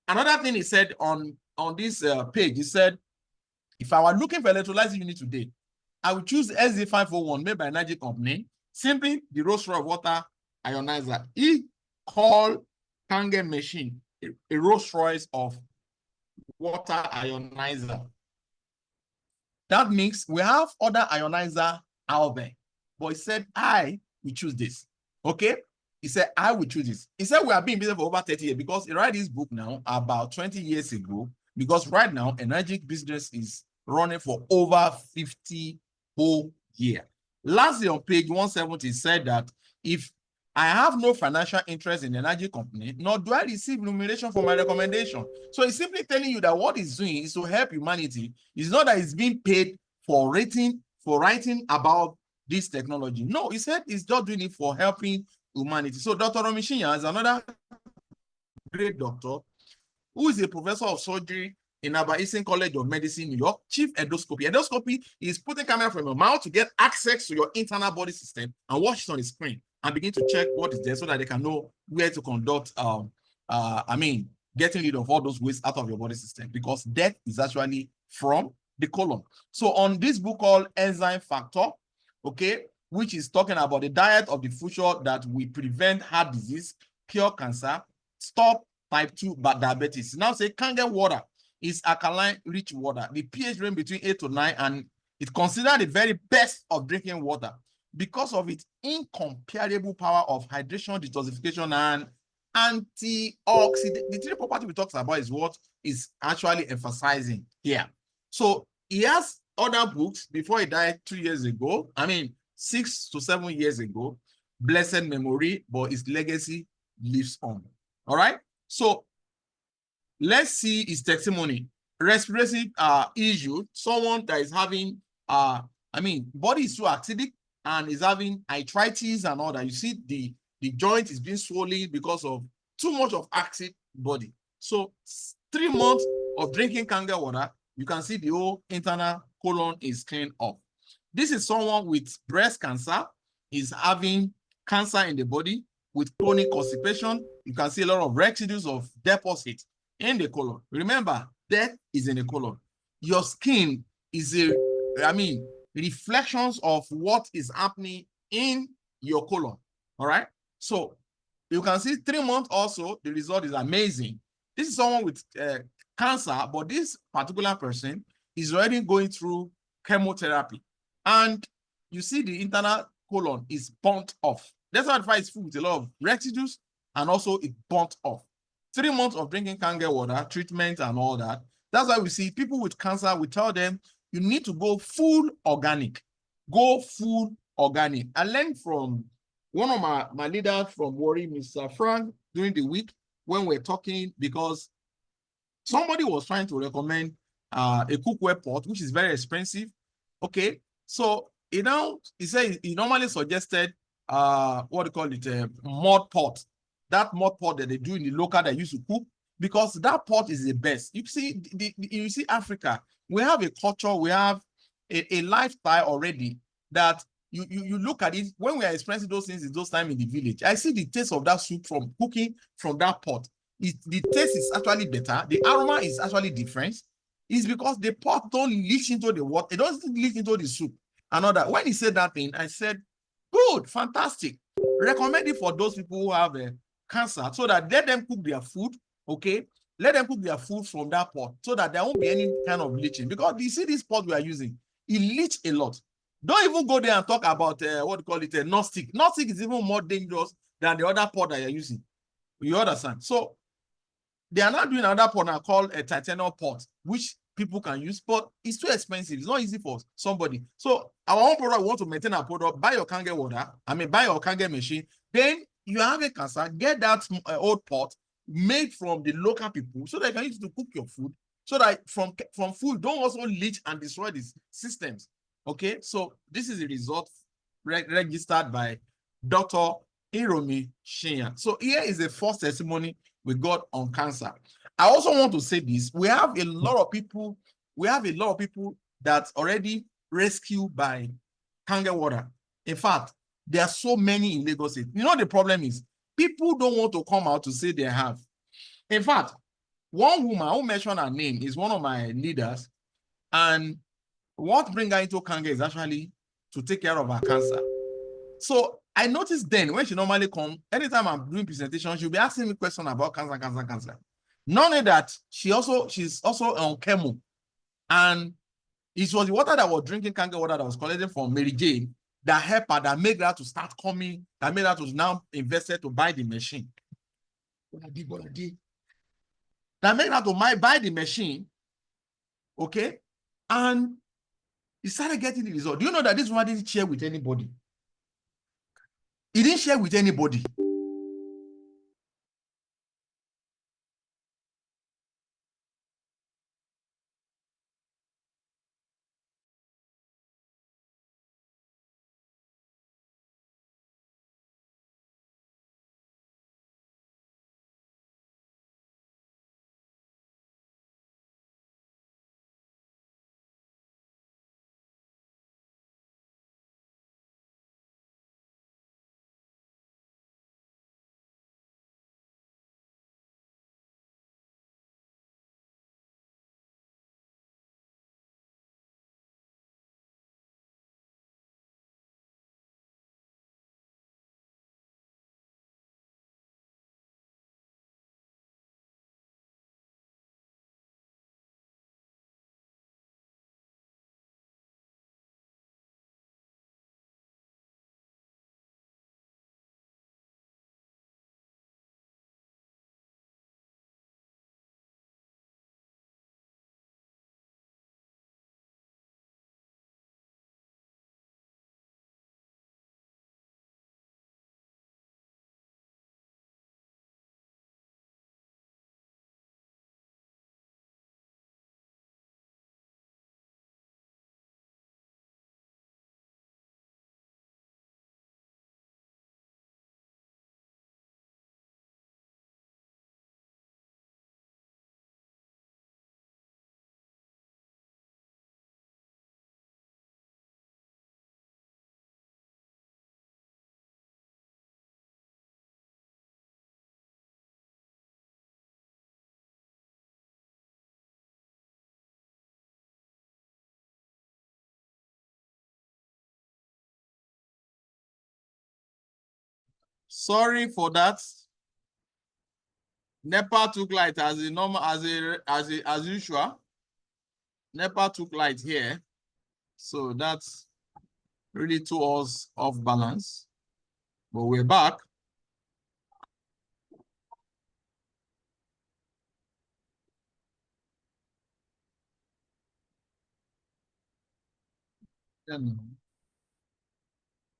Another thing he said on this page, he said, if I were looking for electrolysis unit today, I would choose SZ501 made by Energy Company. Simply the Rolls-Royce water ionizer. He called Kangen machine a Rolls-Royce of water ionizer. That means we have other ionizer out there. But he said, I will choose this. Okay? He said, I will choose this. He said, we have been in business for over 30 years because he wrote this book now about 20 years ago. Because right now, energy business is running for over 50 whole years. Lastly, on page 170, said that if I have no financial interest in the energy company, nor do I receive remuneration for my recommendation. So he's simply telling you that what he's doing is to help humanity. It's not that he's being paid for writing about this technology. No, he said he's just doing it for helping humanity. So Dr. Romishinya is another great doctor who is a professor of surgery in Abaisen College of Medicine, New York, chief endoscopy. Endoscopy is putting camera from your mouth to get access to your internal body system and watch it on the screen and begin to check what is there so that they can know where to conduct, getting rid of all those waste out of your body system, because death is actually from the colon. So on this book called Enzyme Factor, okay, which is talking about the diet of the future that will prevent heart disease, cure cancer, stop type 2 diabetes. Now say Kangen water is alkaline rich water. The pH range between 8 to 9, and it's considered the very best of drinking water because of its incomparable power of hydration, detoxification, and antioxidant. The three property we talked about is what is actually emphasizing here. So he has other books before he died 2 years ago. 6 to 7 years ago. Blessed memory, but his legacy lives on. All right. So let's see his testimony. Respiratory issue. Someone that is having body is too acidic and is having arthritis and all that. You see the joint is being swollen because of too much of acid body. So 3 months of drinking Kangen water, you can see the whole internal colon is cleaned up. This is someone with breast cancer, is having cancer in the body with chronic constipation. You can see a lot of residues of deposit in the colon. Remember, death is in the colon. Your skin is reflections of what is happening in your colon. All right. So you can see 3 months also, the result is amazing. This is someone with cancer, but this particular person is already going through chemotherapy. And you see the internal colon is burnt off. That's why it's full with a lot of residues, and also it burnt off. 3 months of drinking Kangen water, treatment and all that. That's why we see people with cancer, we tell them, you need to go full organic. Go full organic. I learned from one of my leaders from Warri, Mr. Frank, during the week when we're talking, because somebody was trying to recommend a cookware pot, which is very expensive. Okay, so he said he normally suggested mud pot. That mud pot that they do in the local that used to cook, because that pot is the best. You see, you see Africa, we have a culture, we have a lifestyle already that you look at it. When we are experiencing those things in those times in the village, I see the taste of that soup from cooking from that pot. The taste is actually better. The aroma is actually different. It's because the pot don't leach into the water. It doesn't leach into the soup. Another, when he said that thing, I said, good, fantastic. Recommend it for those people who have cancer, so that let them cook their food, okay? Let them cook their food from that pot so that there won't be any kind of leaching. Because you see this pot we are using, it leach a lot. Don't even go there and talk about non-stick. Non-stick is even more dangerous than the other pot that you're using. You understand? So they are now doing another pot now called a titanium pot, which people can use, but it's too expensive. It's not easy for somebody. So our own product, we want to maintain our product, buy your Kangen water, buy your Kangen machine. Then you have a cancer, get that old pot made from the local people so that you can use it to cook your food, so that from food don't also leach and destroy these systems. Okay, so this is the result registered by Dr. Iromi Shinya. So here is the first testimony we got on cancer. I also want to say this. We have a lot of people that already rescued by Kangen water. In fact, there are so many in Lagos State. You know, the problem is people don't want to come out to say they have. In fact, one woman who mentioned her name is one of my leaders, and what brings her into Kangen is actually to take care of her cancer. So I noticed then when she normally come, anytime I'm doing presentation, she'll be asking me questions about cancer. Not only that, she's also on chemo. And it was the water that was drinking, kangaroo water that was collected from Mary Jane, that helped her, that made her to start coming, that made her to now invested to buy the machine. That made her to buy the machine, okay? And he started getting the result. Do you know that this one didn't share with anybody? He didn't share with anybody. Sorry for that. NEPA took light as usual. NEPA took light here. So that's really threw us off balance. But we're back.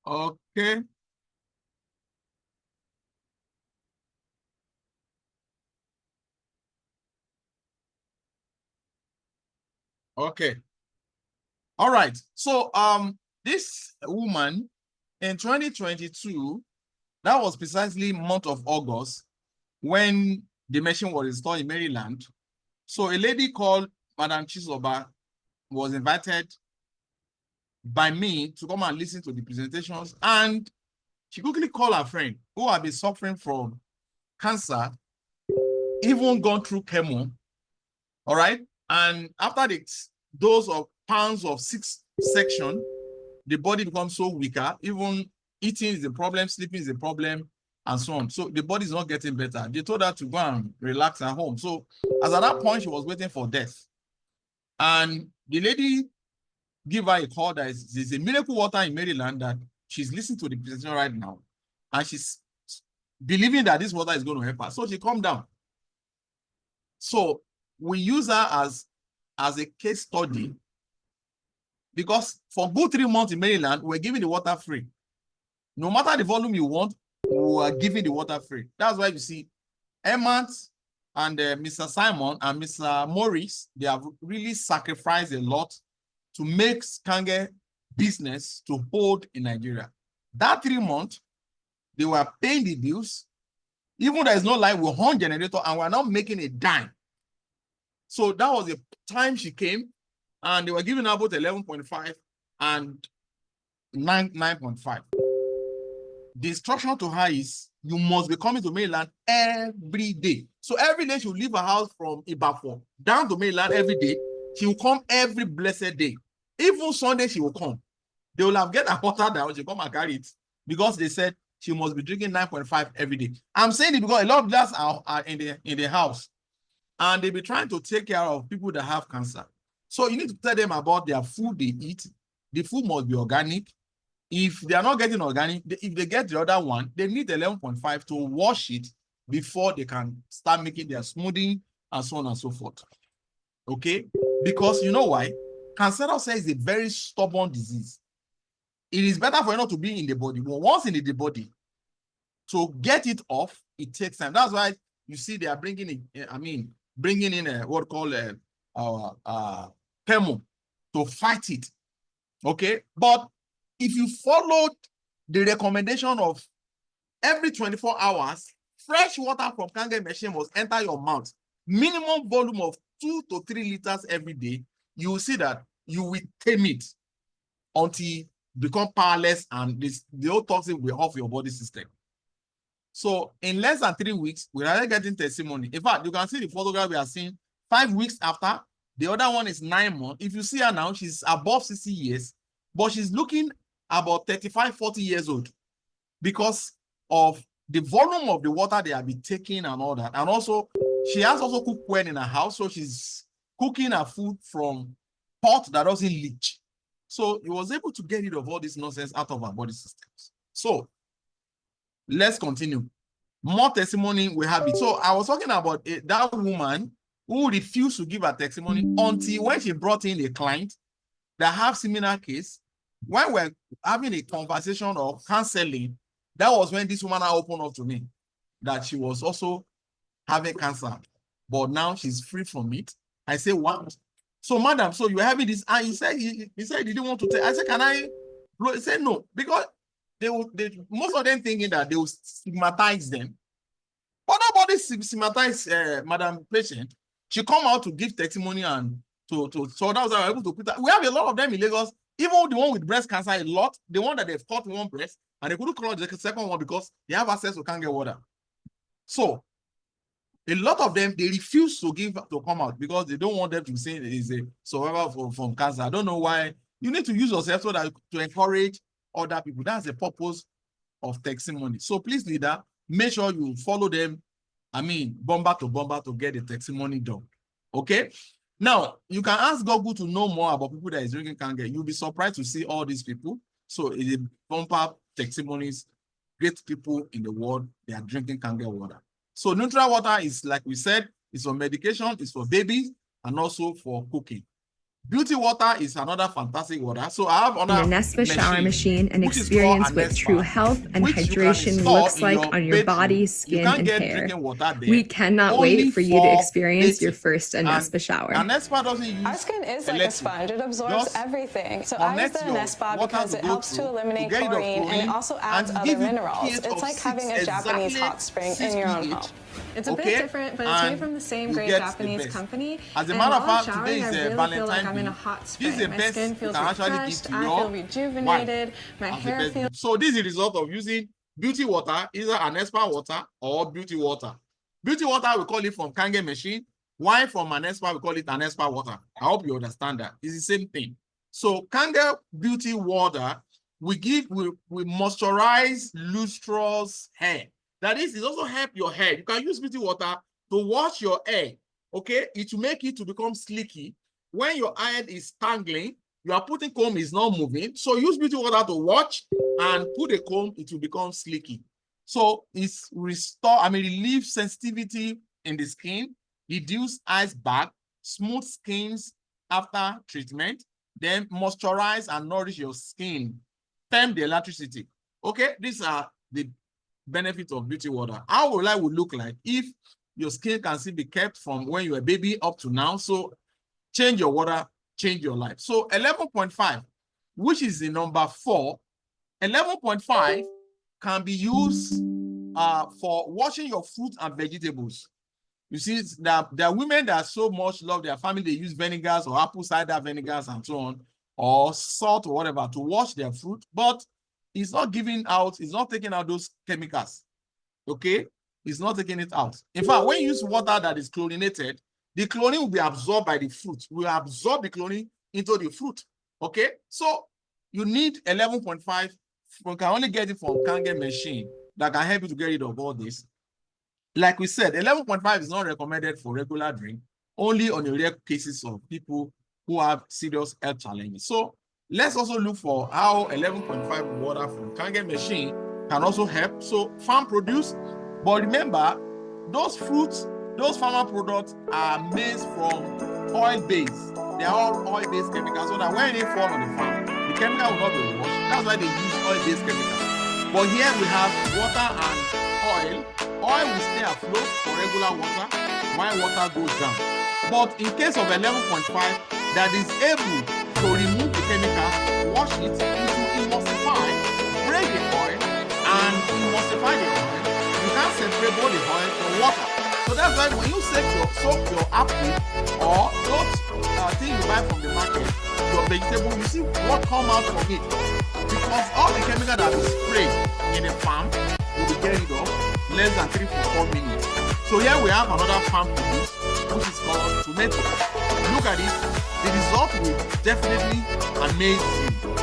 Okay. Okay. All right. So this woman in 2022, that was precisely month of August when the machine was installed in Maryland. So a lady called Madam Chisoba was invited by me to come and listen to the presentations, and she quickly called her friend who had been suffering from cancer, even gone through chemo. All right. And after the dose of pounds of 6 section, the body becomes so weaker. Even eating is a problem, sleeping is a problem, and so on. So the body is not getting better. They told her to go and relax at home. So as at that point, she was waiting for death. And the lady gave her a call that there's a miracle water in Maryland that she's listening to the presentation right now. And she's believing that this water is going to help her. So she calmed down. So we use her as a case study, because for good 3 months in Maryland, we're giving the water free. No matter the volume you want, we are giving the water free. That's why you see Emmett and Mr. Simon and Mr. Morris, they have really sacrificed a lot to make Skange business to hold in Nigeria. That 3 months, they were paying the bills. Even there is no light, we hung generator and we're not making a dime. So that was the time she came, and they were giving her both 11.5 and 9.5. The instruction to her is you must be coming to Maryland every day. So every day she will leave her house from Ibadan down to Maryland every day. She will come every blessed day. Even Sunday she will come. They will have get her water down. She will come and carry it. because they said she must be drinking 9.5 every day. I'm saying it because a lot of glass are in the house, and they be trying to take care of people that have cancer. So you need to tell them about their food they eat. The food must be organic. If they are not getting organic, if they get the other one, they need 11.5 to wash it before they can start making their smoothie and so on and so forth. Okay? Because you know why? Cancer cell is a very stubborn disease. It is better for you not to be in the body. But once in the body, to get it off, it takes time. That's why you see they are bringing in what called chemo to fight it. Okay? But if you followed the recommendation of every 24 hours, fresh water from Kangen machine must enter your mouth. Minimum volume of 2 to 3 liters every day. You will see that you will tame it until you become powerless and the whole toxin will off your body system. So in less than 3 weeks, we are getting testimony. In fact, you can see the photograph we are seeing 5 weeks after. The other one is 9 months. If you see her now, she's above 60 years, but she's looking about 35, 40 years old because of the volume of the water they have been taking and all that. And also, she has also cookware in her house, so she's cooking her food from pot that doesn't leach. So he was able to get rid of all this nonsense out of our body systems. So let's continue. More testimony we have it. So I was talking about that woman who refused to give her testimony until when she brought in a client that have similar case. When we're having a conversation or counseling, that was when this woman opened up to me that she was also having cancer, but now she's free from it. I say, what? So, madam, so you're having this, and he said he didn't want to tell. I said, can I? He said no, because they most of them thinking that they will stigmatize them, but nobody stigmatize madam patient. She come out to give testimony and so that was how I was able to put that. We have a lot of them in Lagos. Even the one with breast cancer, a lot. The one that they've caught one breast and they couldn't close the second one because they have access to can't get water. So a lot of them, they refuse to come out because they don't want them to say it is a survivor from cancer. I don't know why. You need to use yourself so that to encourage other people. That's the purpose of testimony. So please, leader, make sure you follow them. Bomber to get the testimony done. Okay? Now, you can ask Google to know more about people that is drinking Kangen. You'll be surprised to see all these people. So it's a bumper testimonies, great people in the world, they are drinking Kangen water. So neutral water is, like we said, it's for medication, it's for babies, and also for cooking. Beauty water is another fantastic water. So I have an Anespa shower machine and experience what true health and hydration looks like on your body, skin, and hair. We cannot wait for you to experience your first Anespa shower. Anespa doesn't use our skin is like a sponge. It absorbs everything. So I use the Anespa because it helps to eliminate chlorine and it also adds other minerals. It's like having a Japanese hot spring in your own home. It's a bit different, but it's made from the same great Japanese company. As a matter of fact, today is a Valentine's I'm in a hot spring. This is the best skin feels you can actually give refreshed, to I feel rejuvenated, my hair feels... So this is the result of using beauty water, either Anespa water or beauty water. Beauty water, we call it from Kangen machine. Wine from Anespa, we call it Anespa water. I hope you understand that. It's the same thing. So Kangen beauty water, we moisturize lustrous hair. That is, it also help your hair. You can use beauty water to wash your hair. Okay, it will make it to become sleeky. When your hair is tangling, you are putting comb is not moving. So use beauty water to wash and put a comb, it will become sleeky. So it's relieve sensitivity in the skin, reduce ice bag, smooth skins after treatment, then moisturize and nourish your skin, tame the electricity. Okay, these are the benefits of beauty water. How will life look like if your skin can still be kept from when you were a baby up to now? So change your water, change your life. So 11.5, which is the number 4, 11.5 can be used for washing your fruit and vegetables. You see, there are women that so much love their family, they use vinegars or apple cider vinegars and so on, or salt or whatever to wash their fruit, but it's not taking out those chemicals. Okay? It's not taking it out. In fact, when you use water that is chlorinated, the chlorine will be absorbed by the fruit. We will absorb the chlorine into the fruit. Okay? So you need 11.5 you can only get it from Kangen machine that can help you to get rid of all this. Like we said, 11.5 is not recommended for regular drink, only on the rare cases of people who have serious health challenges. So let's also look for how 11.5 water from Kangen machine can also help. So farm produce, but remember, those fruits, those farmer products are made from oil base. They are all oil-based chemicals, so that when they fall on the farm, the chemical will not be washed. That's why they use oil-based chemicals. But here we have water and oil. Oil will stay afloat for regular water while water goes down. But in case of 11.5, that is able to remove the chemical, wash it into emulsify, break the oil, and emulsify the oil. You can't separate both the oil from water. So that's why when you soak your apple or those things you buy from the market, your vegetable, you see what come out from it. Because all the chemical that is sprayed in the farm will be get rid of less than 3 to 4 minutes. So here we have another farm produce, which is called tomato. Look at it. The result will definitely amaze you.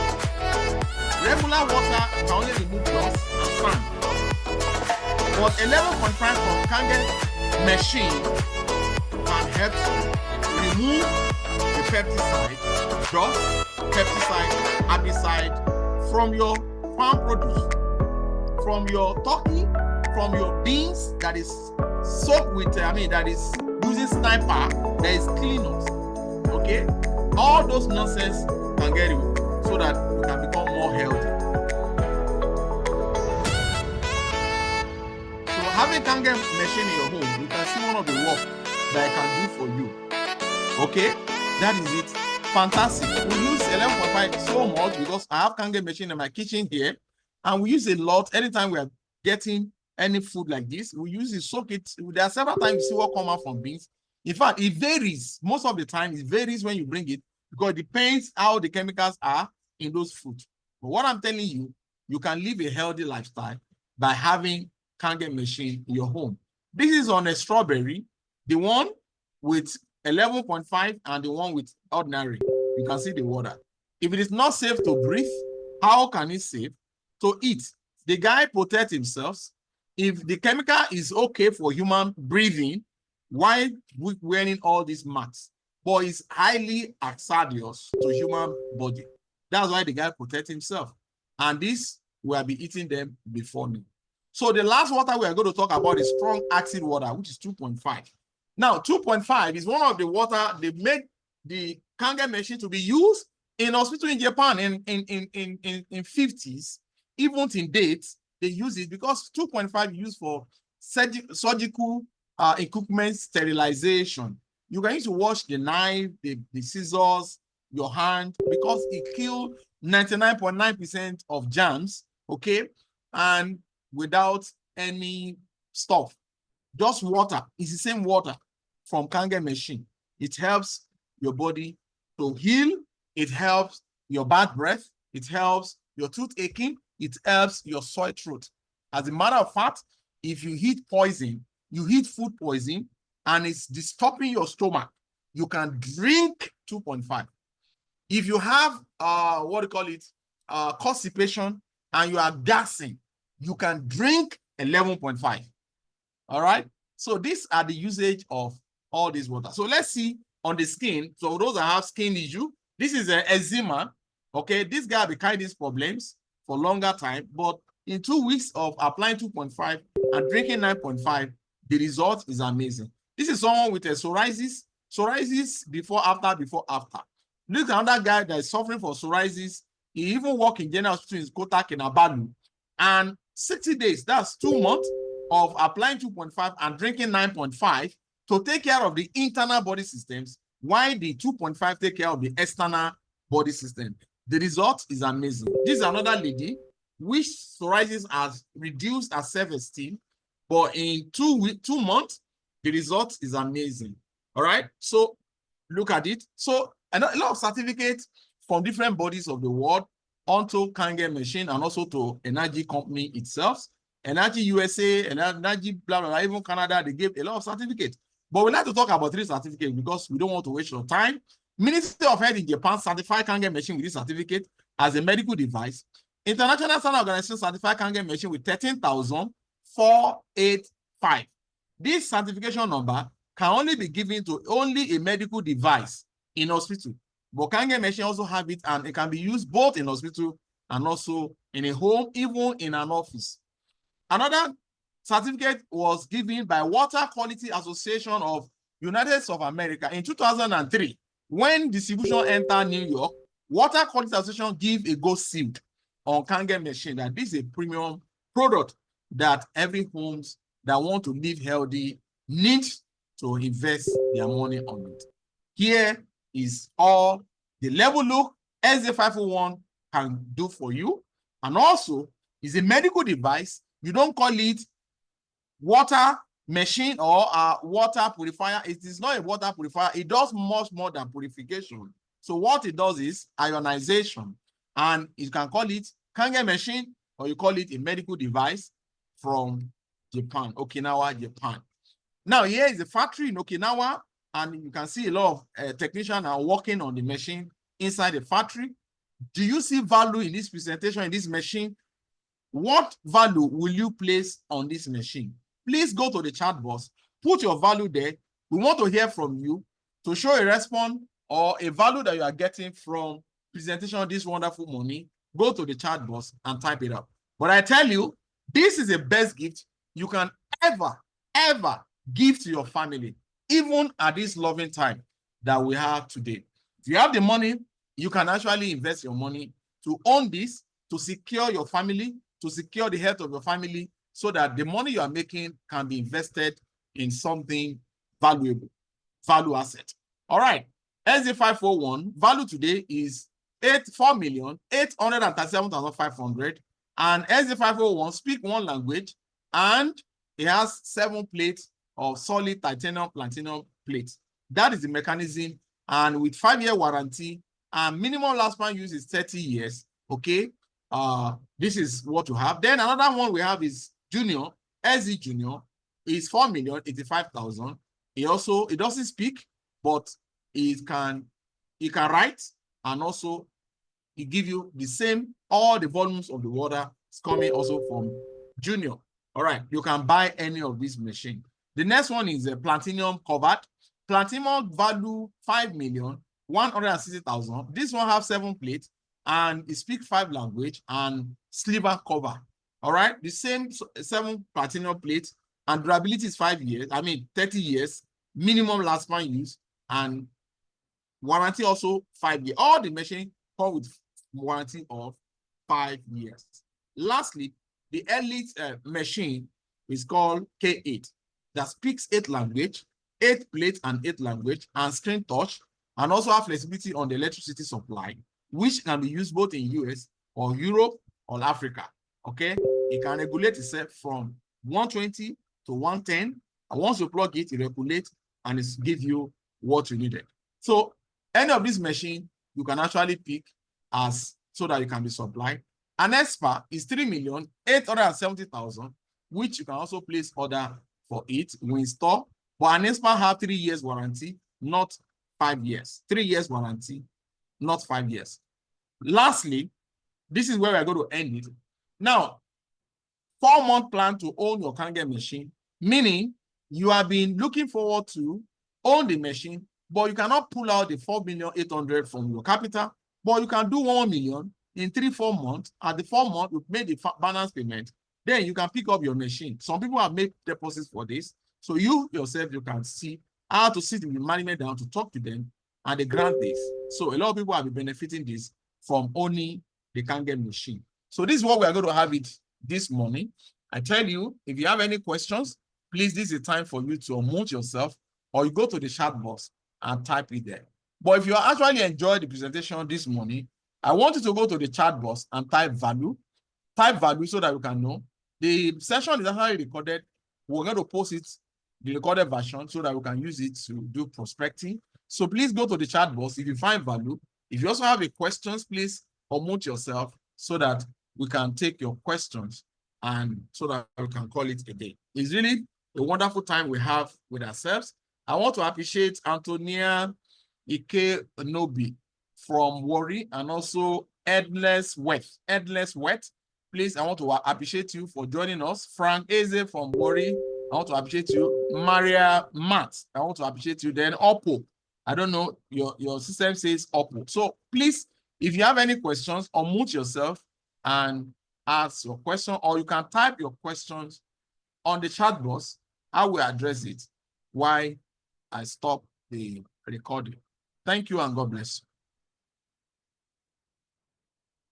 Regular water can only remove dust and sand. But 11.5 from Kangen machine can help you remove the pesticide, dust, pesticide, herbicide from your farm produce, from your turkey, from your beans that is soaked with, that is using sniper, that is cleaners. Okay? All those nonsense can get you so that you can become more healthy. So having Kangen machine in your home, you can see one of the work that I can do for you. Okay? That is it. Fantastic. We use 11.5 so much because I have Kangen machine in my kitchen here, and we use a lot anytime we are getting any food like this. We use it, soak it. There are several times you see what come out from beans. In fact, it varies. Most of the time, it varies when you bring it because it depends how the chemicals are in those foods. But what I'm telling you, you can live a healthy lifestyle by having Kangen machine in your home. This is on a strawberry, the one with 11.5 and the one with ordinary. You can see the water. If it is not safe to breathe, how can it safe to eat? The guy protects himself. If the chemical is okay for human breathing, why we wearing all these masks? But it's highly hazardous to human body. That's why the guy protects himself. And this, we will be eating them before me. So the last water we are going to talk about is strong acid water, which is 2.5. Now, 2.5 is one of the water they make the Kangen machine to be used in hospital in Japan in 50s, even in dates, they use it because 2.5 is used for surgical equipment sterilization. You can use to wash the knife, the scissors, your hand, because it kills 99.9% of germs, okay? And without any stuff. Just water. It's the same water from Kangen machine. It helps your body to heal. It helps your bad breath. It helps your tooth aching. It helps your sore throat. As a matter of fact, if you eat poison, you eat food poison, and it's disturbing your stomach, you can drink 2.5. If you have constipation and you are gassing, you can drink 11.5. All right. So these are the usage of all this water. So let's see on the skin. So those that have skin issue, this is an eczema. Okay, this guy will be carrying these problems for longer time, but in 2 weeks of applying 2.5 and drinking 9.5, the result is amazing. This is someone with a psoriasis before, after. Look at another guy that is suffering from psoriasis. He even worked in general hospital in Kota Kinabalu. And 60 days, that's 2 months of applying 2.5 and drinking 9.5 to take care of the internal body systems, while the 2.5 take care of the external body system. The result is amazing. This is another lady which psoriasis has reduced her self-esteem, but in 2 months, the result is amazing. All right, so look at it. So a lot of certificates from different bodies of the world onto Kangen machine and also to Energy Company itself. Energy USA, Energy blah, blah, blah, even Canada, they gave a lot of certificates. But we like to talk about 3 certificates because we don't want to waste your time. Ministry of Health in Japan certified Kangen machine with this certificate as a medical device. International Standard Organization certified Kangen machine with 13,485. This certification number can only be given to only a medical device in hospital. But Kangen machine also have it, and it can be used both in hospital and also in a home, even in an office. Another certificate was given by Water Quality Association of United States of America in 2003. When distribution entered New York, Water Quality Association gave a gold seal on Kangen machine that this is a premium product that every homes that want to live healthy need to invest their money on it. Here is all the level look SJ501 can do for you. And also, it's a medical device. You don't call it water machine or a water purifier. It is not a water purifier. It does much more than purification. So what it does is ionization. And you can call it Kangen machine, or you call it a medical device from Japan, Okinawa, Japan. Now, here is a factory in Okinawa, and you can see a lot of technicians are working on the machine inside the factory. Do you see value in this presentation, in this machine? What value will you place on this machine? Please go to the chat box, put your value there. We want to hear from you to show a response or a value that you are getting from presentation of this wonderful money. Go to the chat box and type it up. But I tell you, this is the best gift you can ever give to your family, even at this loving time that we have today. If you have the money, you can actually invest your money to own this, to secure your family, to secure the health of your family, so that the money you are making can be invested in something valuable, value asset. All right, SJ501 value today is 4,837,500, and SJ501 speak one language, and it has 7 plates of solid titanium platinum plates. That is the mechanism, and with 5-year warranty, and minimum lifespan use is 30 years. Okay, this is what you have. Then another one we have is Junior. SZ Junior is 4,085,000. It doesn't speak, but it can write, and also it give you the same, all the volumes of the water is coming also from Junior. All right, you can buy any of these machines. The next one is a platinum covered. Platinum value 5,160,000. This one have 7 plates, and it speaks 5 language and silver cover. All right, the same 7 platinum plates, and durability is 5 years. 30 years minimum lifespan use, and warranty also 5 years. All the machine come with warranty of 5 years. Lastly, the elite machine is called K8 that speaks 8 language, 8 plates and 8 language, and screen touch, and also have flexibility on the electricity supply, which can be used both in US or Europe or Africa. Okay, it can regulate itself from 120 to 110, and once you plug it, it regulates and it gives you what you needed. So any of this machine you can actually pick as so that you can be supplied. An ESPA is 3,870,000, which you can also place order for it. We install, but an ESPA have 3 years warranty, not 5 years. 3 years warranty, not 5 years. Lastly, this is where we're going to end it. Now, 4-month plan to own your Kangen machine, meaning you have been looking forward to own the machine, but you cannot pull out the 4,800,000 from your capital, but you can do 1 million in 3-4 months. At the 4 months, you've made the balance payment. Then you can pick up your machine. Some people have made deposits for this. So you yourself, you can see how to sit with the management down to talk to them and they grant this. So a lot of people have been benefiting this from owning the Kangen machine. So this is what we are going to have it this morning. I tell you, if you have any questions, please, this is the time for you to unmute yourself, or you go to the chat box and type it there. But if you actually enjoyed the presentation this morning, I want you to go to the chat box and type value. Type value so that you can know. The session is actually recorded. We're going to post it, the recorded version, so that we can use it to do prospecting. So please go to the chat box if you find value. If you also have any questions, please unmute yourself so that we can take your questions and so that we can call it a day. It's really a wonderful time we have with ourselves. I want to appreciate Antonia Ike Nobi from Warri, and also Endless Wealth. Please, I want to appreciate you for joining us. Frank Eze from Wari, I want to appreciate you. Maria Matt, I want to appreciate you. Then Oppo, I don't know, your system says Oppo. So please, if you have any questions, unmute yourself and ask your question, or you can type your questions on the chat box. I will address it while I stop the recording. Thank you and God bless you.